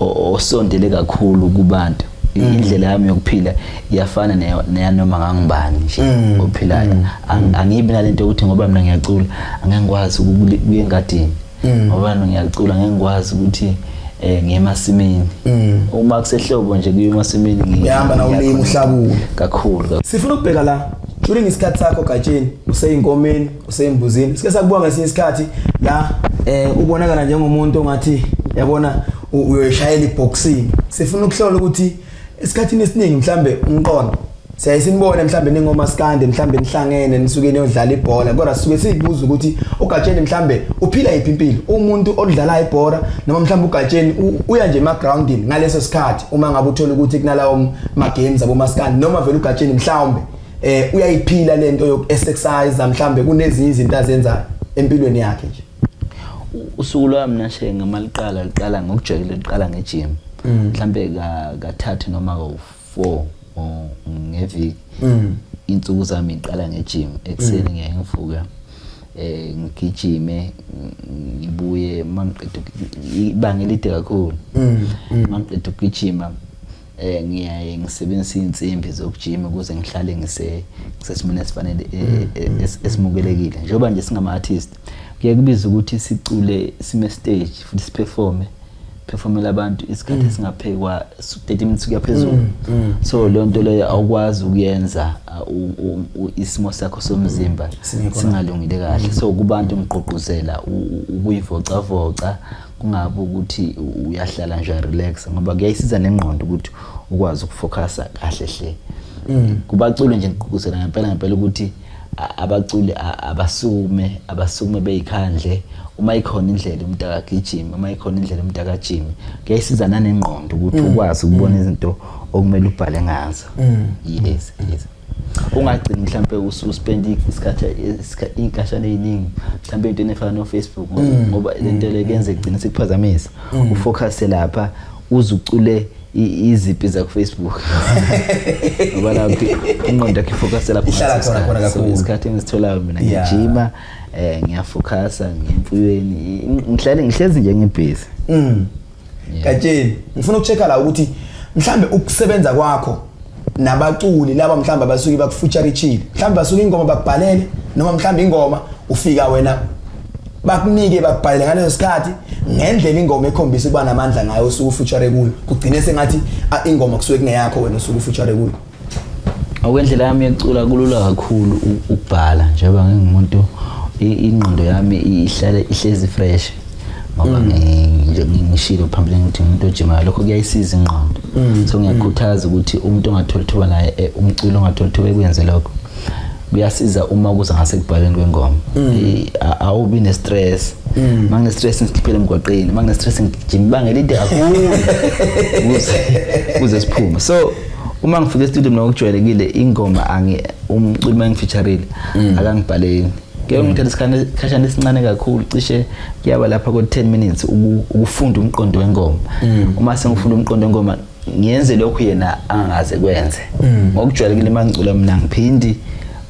osondele kakhulu kubantu. Indlela yami yokuphila iyafana neyanoma ngangibani nje ophilayo. Angibi nalento ukuthi ngoba mina ngiyacula angeke ngikwazi ukuya engadini, ngoba mina ngiyacula angeke ngikwazi ukuthi ngemasimini. Uma kusehlobo nje kuye emasimini ngihamba na ulimi uhlakule kakhulu. Sifuna ukubheka la during isikhathi sakho Gatsheni useyinkomeni usembuzini, sike sakubuka ngesinye isikhathi la ubonakala njengomuntu ongathi yabona uyoshayela iboxing. Sifuna ukuhlola ukuthi esikhathini esiningi mhlambe umqondo siyayisinibone mhlambe nengoma skande mhlambe nihlangene nisuke niyodlala ibhola, kodwa sisuke sizibuza ukuthi uGatsheni mhlambe uphila yiphi impilo. Umuntu odlala ibhola noma mhlambe uGatsheni uya nje emagroundini ngaleso sikhathi uma ngabe uthola ukuthi kunalawo ma games abo maskande, noma vele uGatsheni mhlawumbe uyayiphila lento yoku-exercise mhlambe kunezinye izinto azenzayo empilweni yakhe nje. Usuku lwami nashe ngamaliqala ngokujwayele liqala ngejim mhlambe kathathu noma ka4 ngeviki. Insuku zami iqala ngejim ekseni ngeke ngivuka ngigijime ngibuye mangiqeda ibanga elide kakhulu. Mangiqeda ukugijima ngiyaye ngisebenzisa insimbi zokujima ukuze ngihlale ngisesimene esifanele esimukelekile. Njengoba nje singama artist kuye kubiza ukuthi sicule sime stage futhi siperformela abantu isikhathi singaphekwa 30 minutes kuya phezulu. So lonto leyo awukwazi ukuyenza isimo sakho somzimba singalungile kahle. So kubantu ngigqugquzela ukuyivocavoca, kungabe ukuthi uyahlala nje relax ngoba kuyayisiza nengqondo ukuthi ukwazi ukufocusa kahle hle. Kubacule nje ngigqugquzela ngempela ukuthi abaculi abasume beyikhandle uma ikhona indlela umuntu akagijima uma ikhona indlela umuntu akajima kuyayisizana nengqondo ukuthi ukwazi ukubona izinto okumele ubhale ngazo. Yes. Ungagcini mhlambe ususpend isikhathi inkashana eziningi mhlambe into efana no Facebook ngoba lento le kenze igcina sikuphazamisa ufocus lapha uzucule iziphi za Facebook ngoba lapho ingqondo yakhe focus lapho isikhathi ngisitholayo mina ngijima ngiyafocusa ngemculweni ngihlezi nje ngibhizi. Gatsheni ngifuna ukuchecka la ukuthi mhlambe ukusebenza kwakho nabaculi laba mhlambe basuki bakufeature ichili mhlambe basuki ingoma bakubhalele noma mhlambe ingoma ufika wena bakunike bakubhalele ngaleso sikhathi ngendlela ingoma ekhombisa kuba namandla ngayo usuku feature kuyo kugcine sengathi ingoma kusuke kungeyakho wena usuku feature kuyo. Okwendlela yami yokucula kulula kakhulu ukubhala njengoba ngingumuntu ingqondo yami ihlezi fresh ngoba ngishilo phambili ukuthi umuntu ojima lokho kuyayisiza ingqondo. So ngiyakhuthaza ukuthi umuntu ongathola thuba naye umculo ongathola thuba ekwenze lokho kuyasiza uma kuza ngase kubhaleni kwengoma. Awubi ne stress mangine stress ngikhiphele emgwaqeni mangine stress ngijima ibanga elide kakhulu kuze siphume. So uma ngifika e-studio mina ukujwayelekile ingoma umculi mangifeatureile akangibhaleni ngiyongithatha isikhathi esincane kakhulu cishe kuyaba lapha ko 10 minutes ukufunda umqondo wengoma. Uma sengifunda umqondo wengoma ngiyenze lokho yena angaze kwenze ngokujwayelekile mangicula mina ngiphindi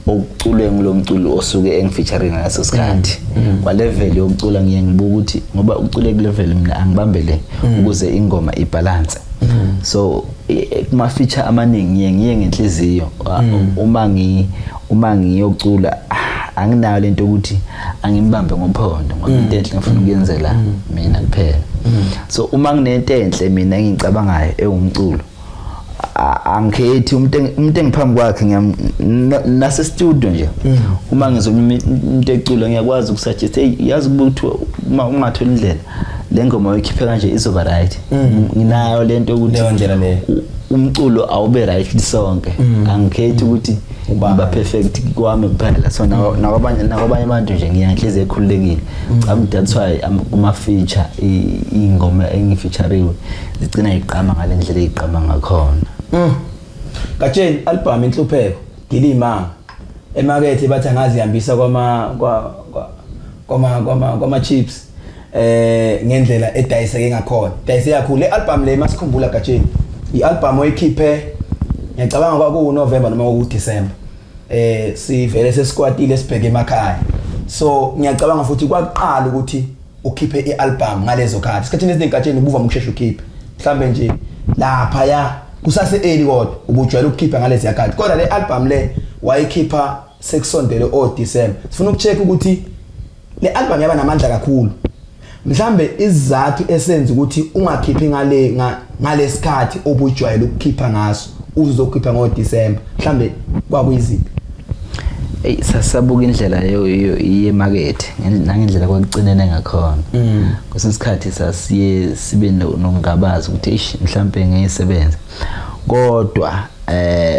okuculwe ngilomculo osuke engifeaturing ngaso sikhathi kwa level yokucula ngiye ngibuka ukuthi ngoba ucule ku level mina angibambele ukuze ingoma ibalance. So kuma feature amaningi ngiye ngenhliziyo uma ngiyocula anginayo lento ukuthi angimbambe ngophondo ngoba into enhle ngifuna ukuyenzela mina kuphela. So uma nginento enhle mina engicabangayo ewumculo angikhethi umuntu engiphambi kwakhe nase studio nje uma ngizomna into ecula ngiyakwazi ukusuggest yazi ukuthi uma ungathola indlela le ngoma oyikhiphe kanje izoba right. Nginayo lento ukuthi leyo ndlela le umculo awube right sonke angikhethi ukuthi uba perfect kwami kuphela. So nakwabanye abantu nje ngiyanhliziyo ekhululekile. That's why kuma feature ingoma engifeatureiwe zigcina iqhama ngalendlela eziqhama ngakhona. Gatsheni album inhlupheko ngilima emarket bathi angazihambisa kwama chips ngendlela edayiseke ngakhona dayise kakhulu le album le masikhumbula Gatsheni i-album oyikhiphe ngiyacabanga kwaku November noma ku December sivele sesikwatile sibheke emakhaya. So ngiyacabanga futhi kwaqala ukuthi ukhiphe i-album ngalezo khathi isikhathini esiningi Gatsheni ubuva ukushesha ukhiphe mhlambe nje lapha ya kusase early kodwa ubujwayela ukukhipha ngalezi yakhathi kodwa le album le wayikhipha sekusondele December. Sifuna ukucheck ukuthi le album yaba namandla kakhulu mhlambe izathu esenza ukuthi ungakhiphi ngalesikhathi obujwayela ukukhipha ngaso uzokhipha ngoDecember mhlambe kwakuyiziphi? Sasabuka indlela yemarket nangendlela kwakucinene ngakhona. Kusesikhathi sasiye sibe nokungabaza ukuthi mhlambe ngiyisebenza kodwa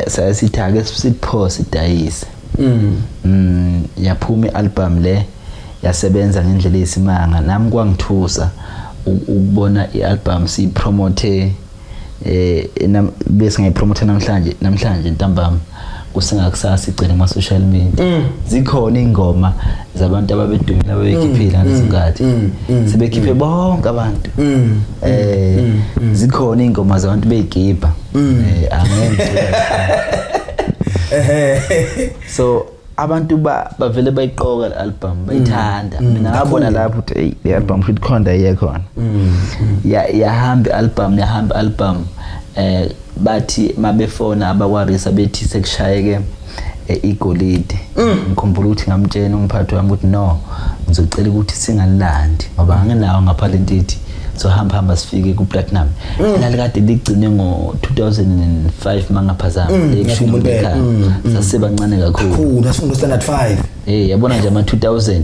sayasithi ake siphosi idayise. Yaphuma i-album le yasebenza ngendlela esimanga nami kwangithusa ukubona i-album siyipromote bese ngiyipromote namhlanje ntambama kusengakusasa igcine kuma social media. Zikhona ingoma zabantu ababedumile ababekhiphila ngezinkathi sebekhiphe bonke abantu. Zikhona ingoma zabantu beyigiba angeke so abantu bavele bayiqoka le album bayithanda. Mina ngabona lapho ukuthi le album futhi khonda iyekhona yahamba album bathi mabefona abakwarisa bethi sekushayeke igolide. Ngikhumbula ukuthi ngamtshela umphathi wami ukuthi no ngizocela ukuthi singalandi ngoba anginawo ngaphandle ntithi so hamba sifike ku platinum. Nale kade ligcine ngo 2005 mangaphazama lekushilo bekhaya sasebancane kakhulu nasifunda standard 5 yabona nje ama 2000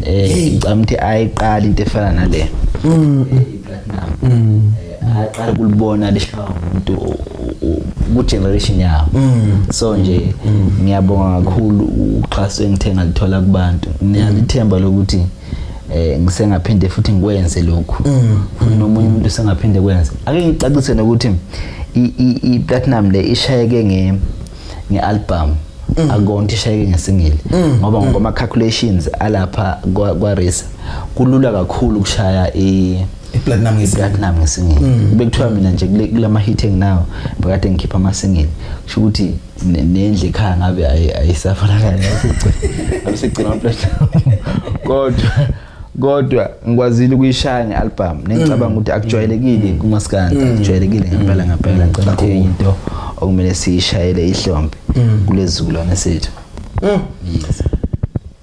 ngicamthi ayiqala into efana nale platinum aqala kulibona lishawa umuntu ku generation yawo so nje ngiyabonga kakhulu uxhaso engithenga lithola kubantu ngiyalithemba lokuthi ngisengaphinde futhi ngikwenze lokhu nomunye umuntu sengaphinde kwenza ake ngicacise nokuthi i platinum le ishayeke ngealbum akonto ishayeke ngesingle ngoba ngoma calculations alapha kwa Risa kulula kakhulu ukushaya platinum ngesingle bekuthiwa mina nje kulama hit enginawo bekade ngikhipha ama single kusho ukuthi nendle ekhaya ngabe ayisafana kanye asigcina platinum kodwa ngikwazile ukuyishaya ngealbum ngicabanga ukuthi akujwayelekile kumaskandi akujwayelekile ngempela ngicabanga ukuthi into okumele siyishayele ihlombe kulezizukulwane sethu yes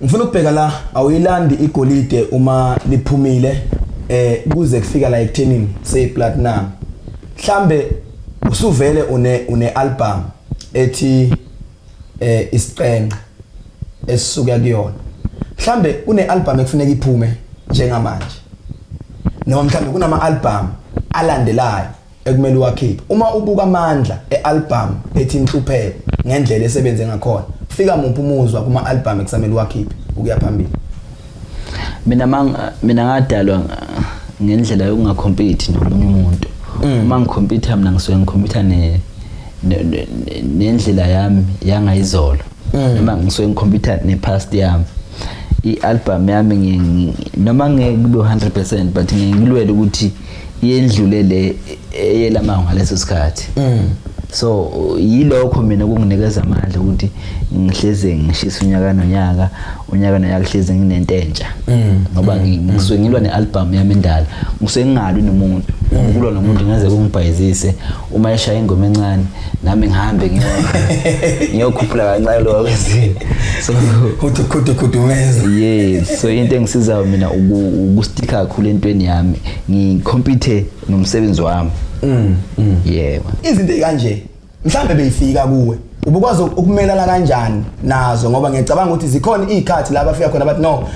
ngifuna ukubheka la awuyilandi igolide uma liphumile kuze kufika la ekuthenini say platinum mhlambe usuvele une album ethi isiqenqa esisuka kuyona mhlambe une album ekufuneka iphume njengamanje noma mhlambe kunama album alandelayo ekumele uwakhiphe uma ubuka amandla ealbum ethi inhlupheko ngendlela esebenze ngakhona fika muphi umuzwa kuma album ekusamele uwakhiphe ukuya phambili mina ngadalwa ngendlela yokungacompete nomunye umuntu uma ngicompete mina ngisuke ngikompete nendlela yami yangayizolo noma ngisuke ngikompete nepast yami i-album yami noma ngeke kube 100% but ngilwele ukuthi iyendlule le eyelamanga ngaleso sikhathi so yilokho mina kunginikeza amandla ukuthi ngihleze ngishisa unyaka nonyaka hleze nginento entsha ngoba ngisuke ngilwa nealbum yami endala ngisuke ngingalwi nomuntu kulwa nomuntu ngeze kungibhayizise uma eshaya ingoma encane nami ngihambe ngiyokhuphula kancane lo kwezini so khudumeza yes so into engisiza mina ukustika kakhulu entweni yami ngikompete nomsebenzi wami yebo izinto ekanje mhlambe beyifika kuwe ubukwazi ukumelana kanjani nazo ngoba ngiyacabanga ukuthi zikhona izikhathi la bafika khona bathi no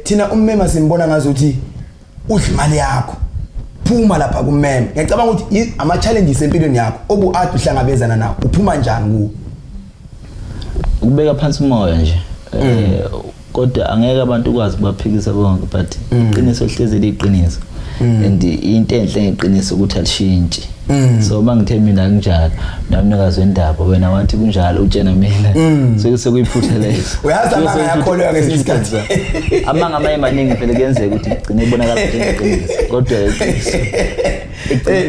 thina ummema simbona ngazo ukuthi udla imali yakho phuma lapha kummema ngiyacabanga ukuthi ama challenges empilweni yakho obuade uhlangabezana nawo uphuma njani kuwo ukubeka phansi umoya nje kodwa angeke abantu ukwazi kubaphikisa bonke but iqiniso hleze liqiniso and into enhle ngeqiniso ukuthi alishintshi so bangithe mina kunjalo namnikazi wendaba wena wathi kunjalo utshena mina sekuyiphutha leyo uyazi amanga yakholwa ngesinye isikhathi amanga amaningi phela kuyenzeka ukuthi igcine ibonakala njengeqiniso kodwa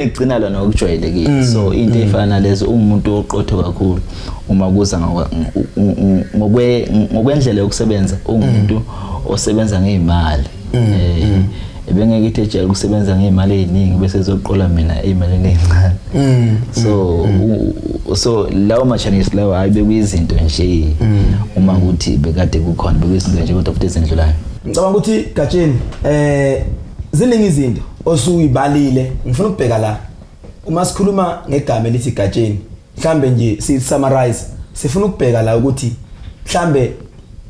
igcina lona okujwayelekile so into efana lezo umuntu oqotho kakhulu uma kuza ngokwendlela yokusebenza umuntu osebenza ngezimali ebengeke ejele ukusebenza ngeimali eziningi bese ezoqola mina ezimalini ezincane so lawo ma-challenges lawo ayibe kuyizinto nje uma ukuthi bekade kukhona bekuyizinto nje kodwa futhi ezendlulayo ngicabanga ukuthi Gatsheni ziningi izinto osuyibalile ngifuna ukubheka la uma sikhuluma ngegama elithi Gatsheni mhlambe nje si-summarize sifuna ukubheka la ukuthi mhlambe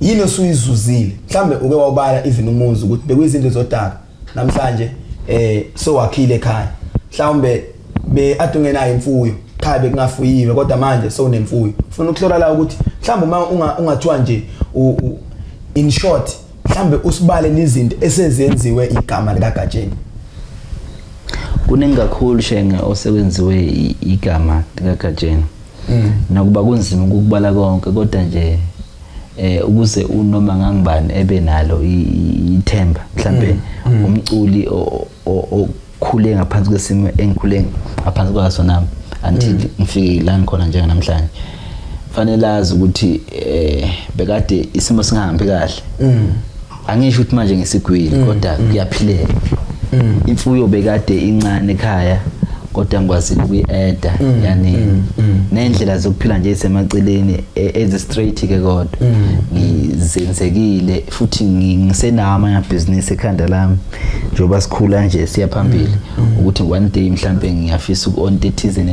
yini osuyizuzile mhlambe uke wawubala even umuzi ukuthi bekuyizinto zodaka namhlanje so wakhile ekhaya mhlawumbe adungenayo imfuyo khaya bekungafuyiwe kodwa manje so unemfuyo ufuna ukuhlola la ukuthi mhlawumbe uma ungathiwa nje in short mhlawumbe usibale izinto esezenziwe igama lika Gatsheni kuningi kakhulu shenge osekwenziwe igama lika Gatsheni nakuba kunzima ukubala konke kodwa nje ukuze unoma ngangibani ebe nalo ithemba mhlambe umculi okhule ngaphansi kwesimo engikhule ngaphansi kwaso nami until ngifike la ngikhona njenga namhlanje fanele azi ukuthi bekade isimo singahambi kahle angisho ukuthi manje ngisigwili kodwa kuyaphileka imfuyo bekade incane ekhaya kodwa ngikwazi ukuyi-eda yani nendlela zokuphila nje esemaceleni ezi straight ke kodwa ngizenzekile futhi ngisenawo amanye business ekhanda lami njengoba sikhula nje siya phambili ukuthi one day mhlambe ngiyafisa uku-on ethize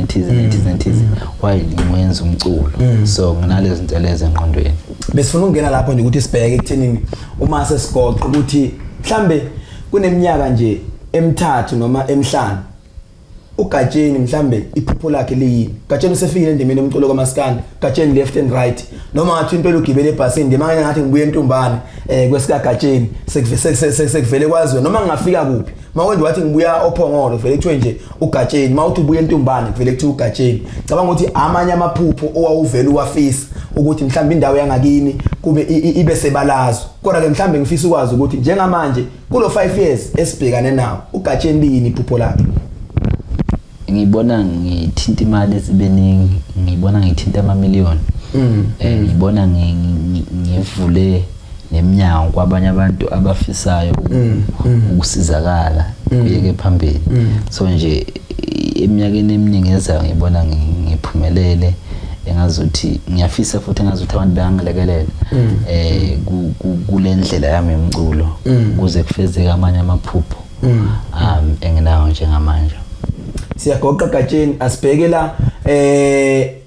while ngwenza umculo so nginalezi zinto lezi engqondweni besifuna ukungena lapho nje ukuthi sibheke ekuthenini uma sesigoqa ukuthi mhlambe kuneminyaka nje emithathu noma emihlanu uGatsheni mhlambe iphupho lakhe liyini Gatsheni usefikile endimeni yomculo kaMaskandi Gatsheni left and right noma ngathi impela ugibele ebhasini ndima ngathi ngibuye entumbane kwesika Gatsheni sekuvele kwaziwa noma ngingafika kuphi mawende wathi ngibuya ophongolo vele kuthiwe nje uGatsheni mawuthi ubuye entumbane vele kuthiwa uGatsheni cabanga ukuthi amanye amaphupho owawuvela uwafisa ukuthi mhlambe indawo yangakini kube ibe sebalazo kodwa ke mhlambe ngifisa ukwazi ukuthi njengamanje kulo 5 years esibhekane nawo uGatsheni liyini iphupho lakhe ngibona ngithinta imali ezibeningi ngibona ngithinta amamiliyoni ngibona ngivule neminyango kwabanye abantu abafisayo ukusizakala kuyeke phambili so nje eminyakeni eminingi ezayo ngibona ngiphumelele engazuthi ngiyafisa futhi engazuthi abantu bangilekelela kule ndlela yami yomculo kuze kufezeke amanye amaphupho enginawo njengamanje siyagoqa Gatsheni asibheke la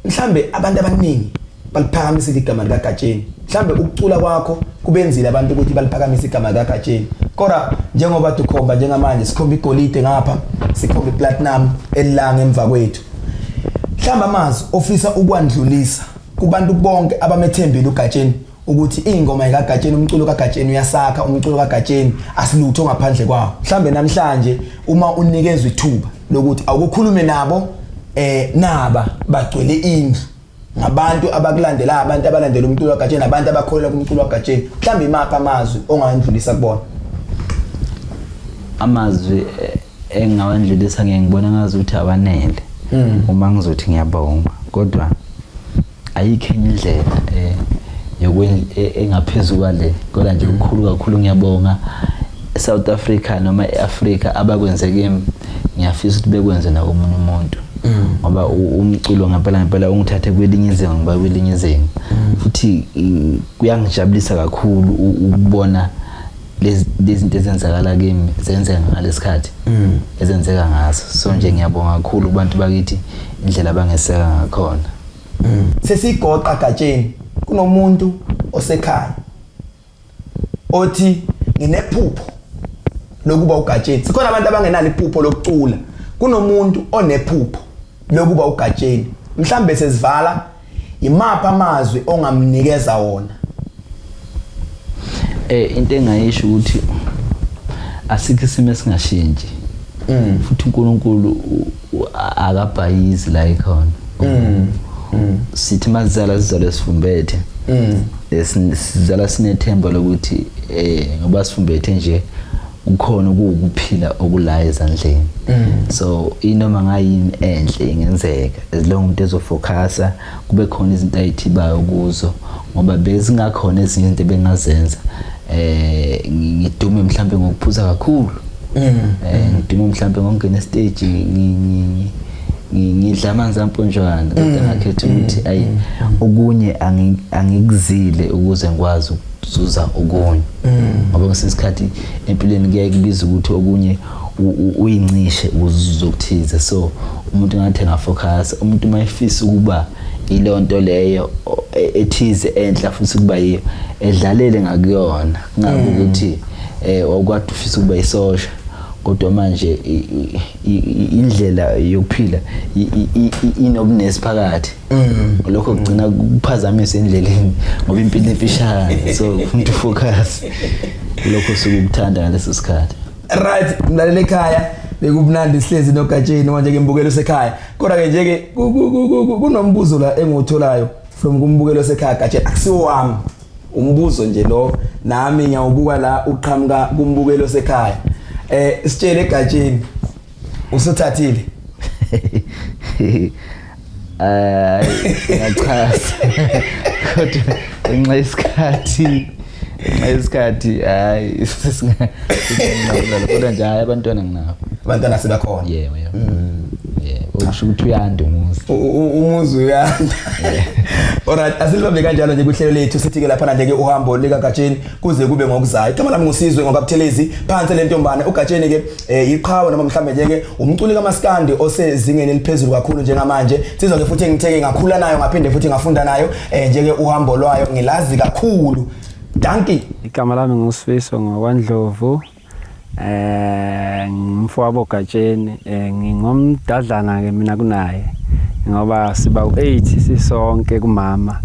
mhlambe abantu abaningi baliphakamisa igama lika Gatsheni mhlambe ukucula kwakho kubenzile abantu ukuthi baliphakamisa igama lika Gatsheni kodwa njengoba dukhomba njengamanje sikhomba igolide ngapha sikhomba iplatinum elilanga emva kwethu mhlambe amazi ofisa ukwandlulisa kubantu bonke abamethembile uGatsheni ukuthi ingoma kaGatsheni umculo kaGatsheni uyasakha umculo kaGatsheni asilutho ngaphandle kwawo mhlambe namhlanje uma unikezwe ithuba lokuthi awukukhulume nabo naba bagcwele indlu ngabantu abakulandela abantu abalandela umculo kaGatsheni abantu abakholelwa kumculo kaGatsheni mhlambe imapha amazwi ongandlulisa kubona amazwi engawandlulisa ngiyangibona ngazi ukuthi awanele uma ngizothi ngiyabonga kodwa ayikho indlela engaphezulu kwale kodwa nje kakhulu ngiyabonga eSouth Africa noma eAfrica abakwenze kimi ngiyafisa ukuthi bekwenze na omunye umuntu ngoba umculo ngempela ungithathe kwelinye izinga ngiba kwelinye izinga futhi kuyangijabulisa kakhulu ukubona lezi zinto ezenzakala kimi zenzeka ngalesikhathi ezenzeka ngaso so nje ngiyabonga kakhulu kubantu bakithi indlela bangeseka ngakhona sesigoqa Gatsheni kunomuntu osekhaya othi nginephupho lokuba uGatsheni sikhona abantu abangenalo iphupho lokucula kunomuntu onephupho lokuba uGatsheni mhlambe sesivala imapha amazwi ongamnikeza wona into engayisho ukuthi asikho isimo esingashintshi futhi uNkulunkulu akabhayizi la ikhona sithi mazizala sizale sifumbethe sizala sinethemba lokuthi ngoba sifumbethe nje ukhona ukuphila okula ezandleni so inoma ngayini enhle ingenzeka as long umuntu ezofocusa kube khona izinto ayithibayo kuzo ngoba bezingakhona ezinye izinto bengazenza ngidume mhlambe ngokuphuza kakhulu ngidume mhlambe ngongena stage ngidla amanzi amponjwana kodwa ngakhetha ukuthi ayi okunye angikuzile ukuze ngikwazi ukuzuza okunye ngoba ngesikhathi empilweni kuyaye kubiza ukuthi okunye uyincishe uzokuthiza so umuntu ngathi ngafocus umuntu mayifisa ukuba ilonto leyo ethize enhla futhi kuba yiyo edlalele ngakuyona ngabe ukuthi wakwadi ufisa ukuba isosha kodwa manje indlela yokuphila inobunesi phakathi lokho kugcina kuphazamisa endleleni ngoba impilo emfishane so umuntu focus lokho sokuthanda ngaleso sikhathi right mlalele ekhaya bekubunandi sihlezi noGatsheni manje ke mbukelo sekhaya kodwa ke nje ke kunombuzo la engutholayo from kumbukelo sekhaya Gatsheni akusiwo wami umbuzo nje lo nami ngiyawubuka la uqhamuka kumbukelo sekhaya sitshele Gatsheni usithathile ngachaza kodwa ngesikhathi hayi singaqala kodwa nje hayi abantwana nginabo abantwana sebakhona yebo okusho ukuthi uyanda umuzi uyanda alright asilibambe kanjalo nje kuhlelo lethu sithi ke lapha nje ke uhambo lika Gatsheni kuze kube ngokuzayo igama lami nguSizwe ngokaButhelezi phansi le ntombane uGatsheni ke iqhawe noma mhlambe nje ke umculi kaMaskandi osezingeni eliphezulu kakhulu njengamanje sizwa ke futhi ngitheke ngakhula nayo ngaphinde futhi ngafunda nayo nje ke uhambo lwayo ngilazi kakhulu danki igama lami nguSifiso ngokwaNdlovu ngimfowabo Gatsheni ngingomdadlana ke mina kunaye ngoba siba u8 sisonke kumama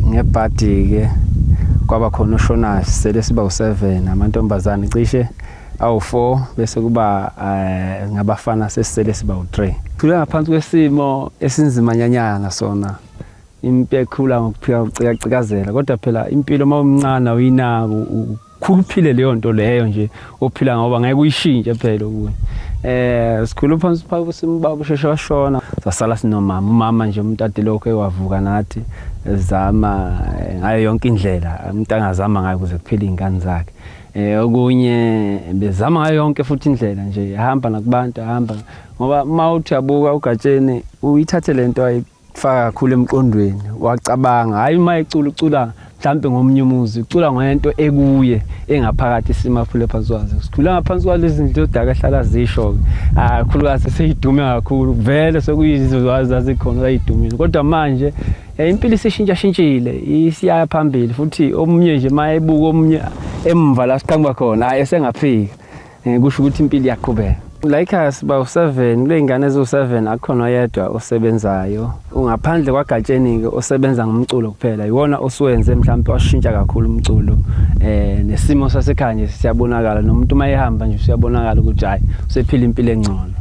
ngebhadi ke kwaba khona uShonayo sele siba u7 amantombazane cishe awu4 bese kuba ngabafana sesele siba u3 khula ngaphansi kwesimo esinzima nyanyana sona impilo ekhula ngokuphika ucikacikazela kodwa phela impilo mawumncane uyinaka ukhuluphile leyo nto leyo nje ophila ngoba ngeke uyishintshe phela kuwe sikhulu phansi phakathi simbaba usheshe washona sasala sinomama umama nje umntade lokho ewavuka nathi ezama ngayo yonke indlela umuntu angazama ngayo ukuze kuphile izingane zakhe okunye bezama ngayo yonke futhi indlela nje ehamba nakubantu ahamba ngoba mawuthi yabuka uGatsheni uyithathe lento ayifaka kakhulu emqondweni wacabanga hayi mayicula mhlambe ngomnye umuzi ucula ngento ekuye engaphakathi simaphule phansi kwazo sikhula ngaphansi kwalezi zinto zodaka ehlala zisho khulukazi seyidume kakhulu vele sokuyizizwe zazikhona ayidumile kodwa manje impilo isishintshile isiyaya phambili futhi omunye nje mayebuka omunye emva la siqhamba khona hayi esengafika kusho ukuthi impilo iyaqhubeka like siba u7 kule ngane ezo7 akukhona yedwa osebenzayo ungaphandle kwaGatsheni ke osebenza ngomculo kuphela iwona oswenze mhlawumbe washintsha kakhulu umculo nesimo sasekhaya nje siyabonakala nomuntu mayehamba nje siyabonakala ukuthi hayi usephila impilo engcono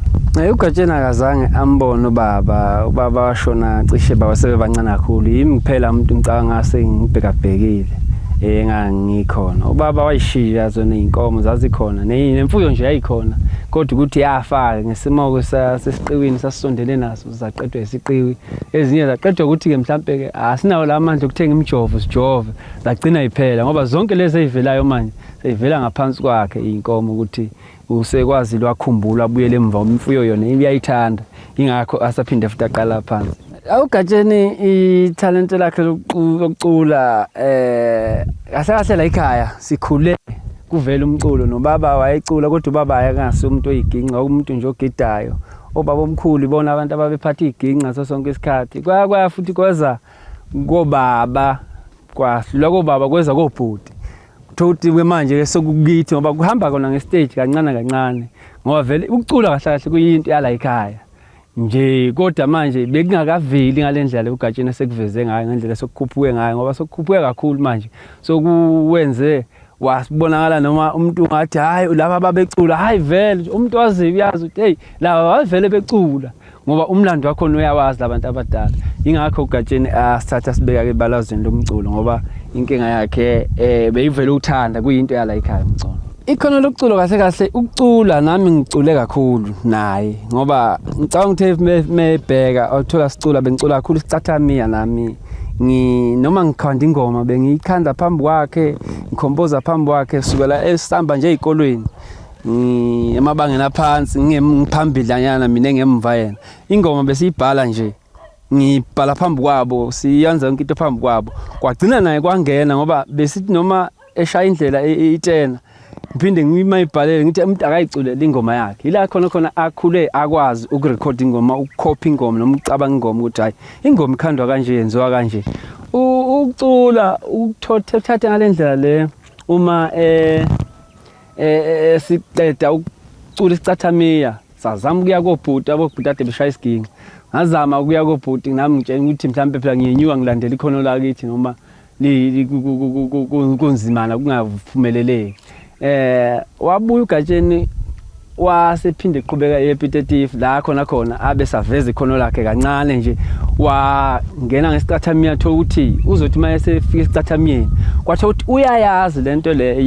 uGatsheni akazange ambone ubaba washona cishe bawasebe bancane kakhulu yimi kuphela umuntu ngicabanga ngase ngibhekabhekile engangikhona ubaba wayishiya zona inkomo zazikhona nemfuyo nje yayikhona kodwa ukuthi yafaka ngesimoko sesiqiwini sasondele naso zaqedwe isiqiwi ezinye zaqedwe ukuthi ke mhlambe ke asinawo la manje ukuthenga imjovo sijove zagcina iphela ngoba zonke lezi ezivelayo manje seyivela ngaphansi kwakhe inkomo ukuthi usekwazi lwakhumbula abuyele emva umfuyo yona iyayithanda ingakho asaphinde futhi aqala phansi uGatsheni italent lakhe lokucula kahle la ekhaya sikhule kuvela umculo nobaba wayecula kodwa ubaba ayangasi umuntu oyiginqa umuntu nje ogidayo obaba omkhulu ibona abantu ababephatha iginqa sosonke isikhathi kwaya futhi kweza kobaba kwahlula kobaba kweza kobhuti uthi manje sokukithi ngoba kuhamba kona ngestage kancane ngoba vele ukucula kahle kuyinto yala ekhaya nje kodwa manje bekungakaveli ngalendlela uGatsheni sekuveze ngayo ngendlela sokukhuphuke ngayo ngoba sokukhuphuke kakhulu manje sokuwenze wasibonakala noma umuntu ngathi hayi laba babecula hayi vele umuntu wazi uyazi ukuthi hey laba bavele becula ngoba umlando wakho uyawazi labantu abadala ingakho uGatsheni asithatha sibeka ke balazweni lomculo ngoba inkinga yakhe beyivele uthanda kuyinto yala ekhaya umculo ikhono lokucula kahle ukucula nami ngicule kakhulu naye ngoba ngicabanga ukuthi mebheka othola sicula bengicula kakhulu isithatha nami noma ngikhanda ingoma bengiyikhanda phambi kwakhe ngikhompoza phambi kwakhe sukela esihamba nje ezikolweni emabangeni aphansi ngiphambidlanyana mina ngemva yena ingoma besiyibhala nje ngibhala phambi kwabo siyenza yonke into phambi kwabo kwagcina naye kwangena ngoba besithi noma eshaya indlela itena ngiphinde ngimayibhalele ngithi umuntu akayiculela ingoma yakhe ila khona akhule akwazi ukurecord ingoma ukukopha ingoma noma ucabanga ingoma ukuthi hayi ingoma ikhandwa kanje yenziwa kanje ukucula ukuthatha ngalendlela le uma siqeda ukucula isicathamia sazama ukuya kobhuti abobhuti ade beshaya isiginqa ngazama ukuya kobhuti nami ngitshela ukuthi mhlambe phela ngiyenyuka ngilandela ikhono lakithi noma kunzimana kungavuphumeleleki wabuya uGatsheni wasephinde eqhubeka epetitive la khona abe saveza ikhono lakhe kancane nje wangena ngesicathamia thola ukuthi uzothi mayesefika esicathamiyeni kwathi ukuthi uyayazi lento le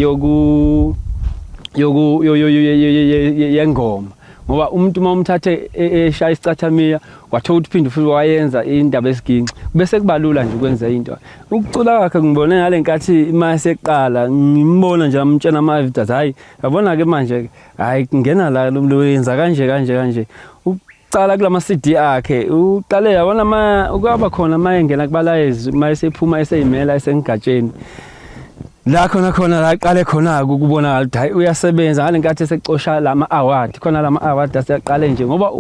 yengoma ngoba umuntu mawumthathe eshaya isicathamia kwathola ukuthi phinde futhi wayenza indaba esiginqa bese kubalula nje ukwenza into ukucula kwakhe ngibone ngale nkathi mayeseqala ngimbona nje amtshena ama-evidence hayi yabona ke manje hayi ngena la loyenza kanje ucala kulama CD akhe uqale yabona ukaba khona mayengena kubalayezi mayesephuma eseyimela esengiGatsheni la khona la aqale khona ukubona ukuthi hayi uyasebenza ngale nkathi esecosha lama award khona lama award asiyaqale nje ngoba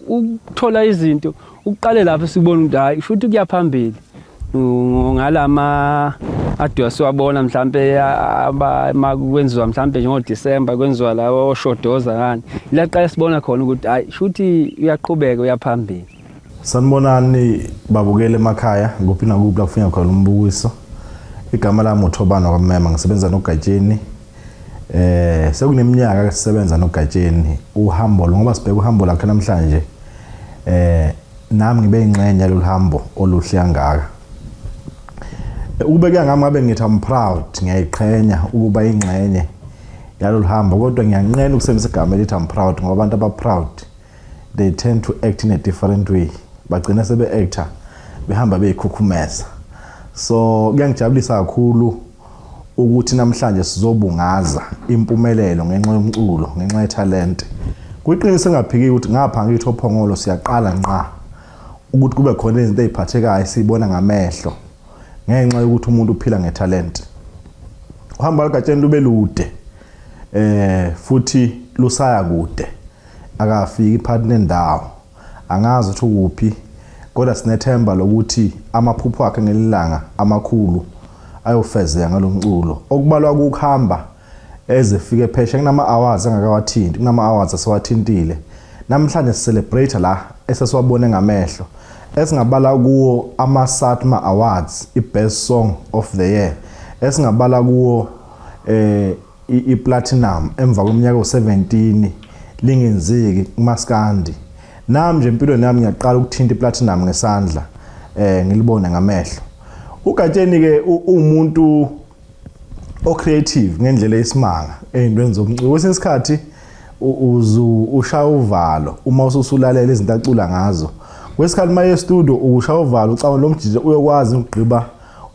ukuthola izinto uqale lapho sibona ukuthi hayi futhi kuyaphambili ngalama adwasi wabona mhlambe makwenziwa mhlambe njengo December kwenziwa lawo oshodoza kani ilaqala sibona khona ukuthi hayi shuthi uyaqhubeka uyaphambili. Sanibonani babukele emakhaya kuphi nakuphi la kufuneka khona umbukiso. Igama lami uThobana kwaMmema ngisebenza noGatsheni. Sekuneminyaka ke sisebenza noGatsheni uhambo ngoba sibheka uhambo lakhe namhlanje. Nami ngibe ingxenye loluhambo oluhle kangaka. Ubeke ngami ngabe ngithi I'm proud ngiyayiqhenya ukuba ingxenye yaloluhambo kodwa ngiyanqena ukusebenzisa igama elithi I'm proud ngoba abantu aba proud they tend to act in a different way. Bagcina sebe actor behamba beyikhukhumeza. So kuyangijabulisa kakhulu ukuthi namhlanje sizobungaza impumelelo ngenxa yomculo ngenxa yetalent. Kuyiqinisa engaphiki ukuthi ngapha ngiThOphongolo siyaqala nqa ukuthi kube khona izinto eziphathekayo sibona ngamehlo ngenxa yokuthi umuntu uphila ngetalent. Uhambo lwaGatsheni lube lude futhi lusaya kude akafiki partner ndawo angazi ukuthi ukuphi kodwa sinethemba lokuthi amaphupho akhe ngelilanga amakhulu ayofezeka ngalomculo okubalwa ukuhamba ezefike phesha kunama awards angakawathinti kunama awards asewathintile namhlanje celebrate la esesiwabone ngamehlo esingabala kuwo ama-Satma Awards i-Best Song of the Year esingabala kuwo i-Platinum emva kweminyaka u17 lingenzeki kumaskandi. Nami nje empilweni nami ngiyaqala ukuthinta i-Platinum ngesandla ngilibone ngamehlo. UGatsheni ke umuntu o-creative ngendlela esimanga ey'ntweni zomculo. Kwesinye isikhathi ushaya uvalo uma ususulalela izinto acula ngazo. Kwesikhathi maye studio ushaya uvalo ucawa lo mjije uyokwazi ukugqiba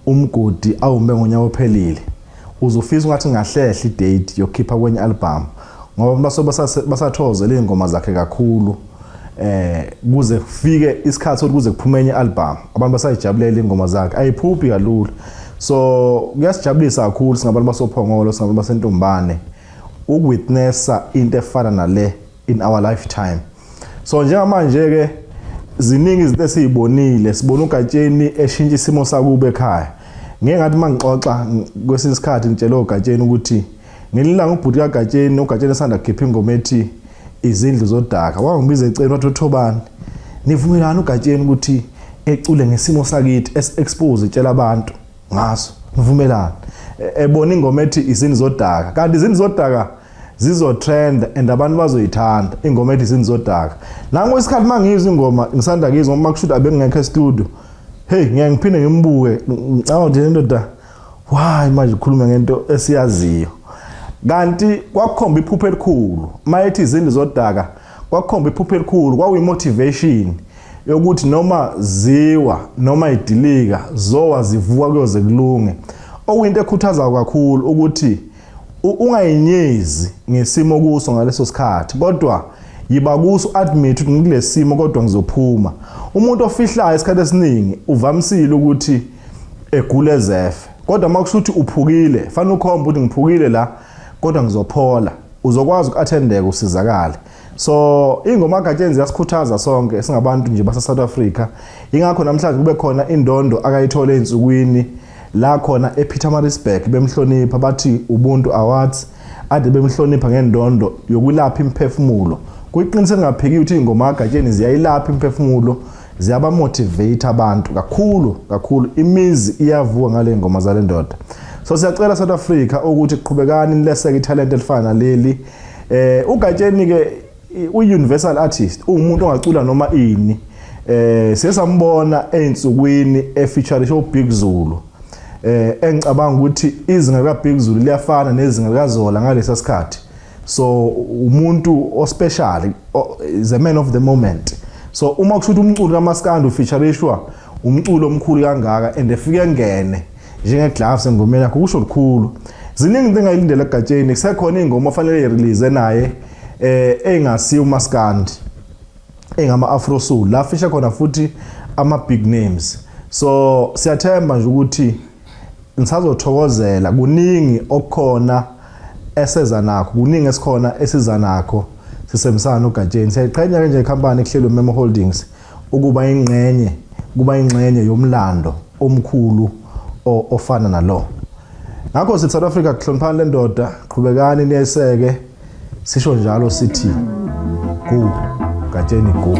umgodi awumbe ngonyaka ophelile. Uzofisa ungathi ngahlehla i-date yokukhipha kwenye album ngoba basathoze le ngoma zakhe kakhulu kuze kufike isikhathi sokuthi kuze kuphumenye album abantu basayijabulela ingoma zakhe ayiphuphi kalula. So kuyasijabulisa kakhulu singabantu basophongolo singabantu basentombane ukwitnessa into efana nale in our lifetime. So njengamanje ke ziningi izinto esizibonile sibona uGatsheni eshintsha isimo sakube ekhaya. Ngeke ngathi mangixoxa kwesinye isikhathi ngitshela uGatsheni ukuthi ngelilanga ubhuti kaGatsheni uGatsheni esanda kukhipha ingoma ethi Iizindlu zodaka wangibiza ecela wathi uThobani nivumelana uGatsheni ukuthi ecule ngesimo sakithi expose itshela abantu ngaso nivumelana ebona ingoma ethi Izindlu zodaka kanti izindlu zodaka zizo trend and abantu bazoyithanda ingoma ethi Izindlu zodaka. Nango isikhathi mangizwa ingoma ngisanda kizwa uma kushuda abengekho e-studio hey ngiyaphinde ngimbuke ngicabanga nje ndoda why manje ukhuluma ngento esiyaziyo kanti kwakukhomba iphupho elikhulu mayethi Izindlu zodaka kwakukhomba iphupho elikhulu kwakuyimotivation yokuthi noma ziwa noma idilika zowa zivuka kuyoze kulunge okuyinto ekhuthaza kakhulu ukuthi ungayinyezi ngesimo kuso ngaleso sikhathi kodwa yiba kuso admit ukuthi ngilesimo kodwa ngizophuma. Umuntu ofihlayo isikhathi esiningi uvamisile ukuthi egule ezefe kodwa makusho ukuthi uphukile fanele ukhombe ukuthi ngiphukile la kodwa ngizophola uzokwazi uku-attendeka usizakale. So ingoma kaGatsheni ziyasikhuthaza sonke singabantu nje basa South Africa ingakho namhlanje kube khona indondo akayithola einsukwini la khona ePietermaritzburg bemhlonipha bathi Ubuntu Awards ade bemhlonipha ngendondo yokulapha imphefumulo. Kuyiqinisela ngaphiki ukuthi ingoma kaGatsheni ziyayilapha imphefumulo ziyaba motivate abantu kakhulu imizi iyavuka ngale ngoma zale ndoda. So siyacela South Africa ukuthi kuqhubekani nileseke italent elifana leli. uGatsheni ke u-universal artist umuntu ongacula noma ini. Sesambona einsukwini efeaturisha uBig Zulu. Engicabanga ukuthi izinga likaBig Zulu liyafana nezinga likaZola ngalesa sikhathi. So umuntu ospecial is a man of the moment. So uma kushuthi umculo kaMaskandi ufeaturishwa umculo omkhulu kangaka and efike ngene njengeglaves engomeni yakho kusho likhulu. Ziningi into engayilindela kuGatsheni kusekhona ingoma ofanele irelease naye engasiyo uMaskandi engama Afro Soul la fisha khona futhi ama big names. So siyathemba nje ukuthi nisazothokozela kuningi okukhona eseza nakho kuningi esikhona esiza nakho sisemsana uGatsheni. Siyayiqhenya nje icompany ehlelwe Mmema Holdings ukuba ingxenye yomlando omkhulu ofana nalo. Ngakho sithi South Africa kuhloniphani le ndoda, qhubekani niyeseke, sisho njalo sithi go Gatsheni go.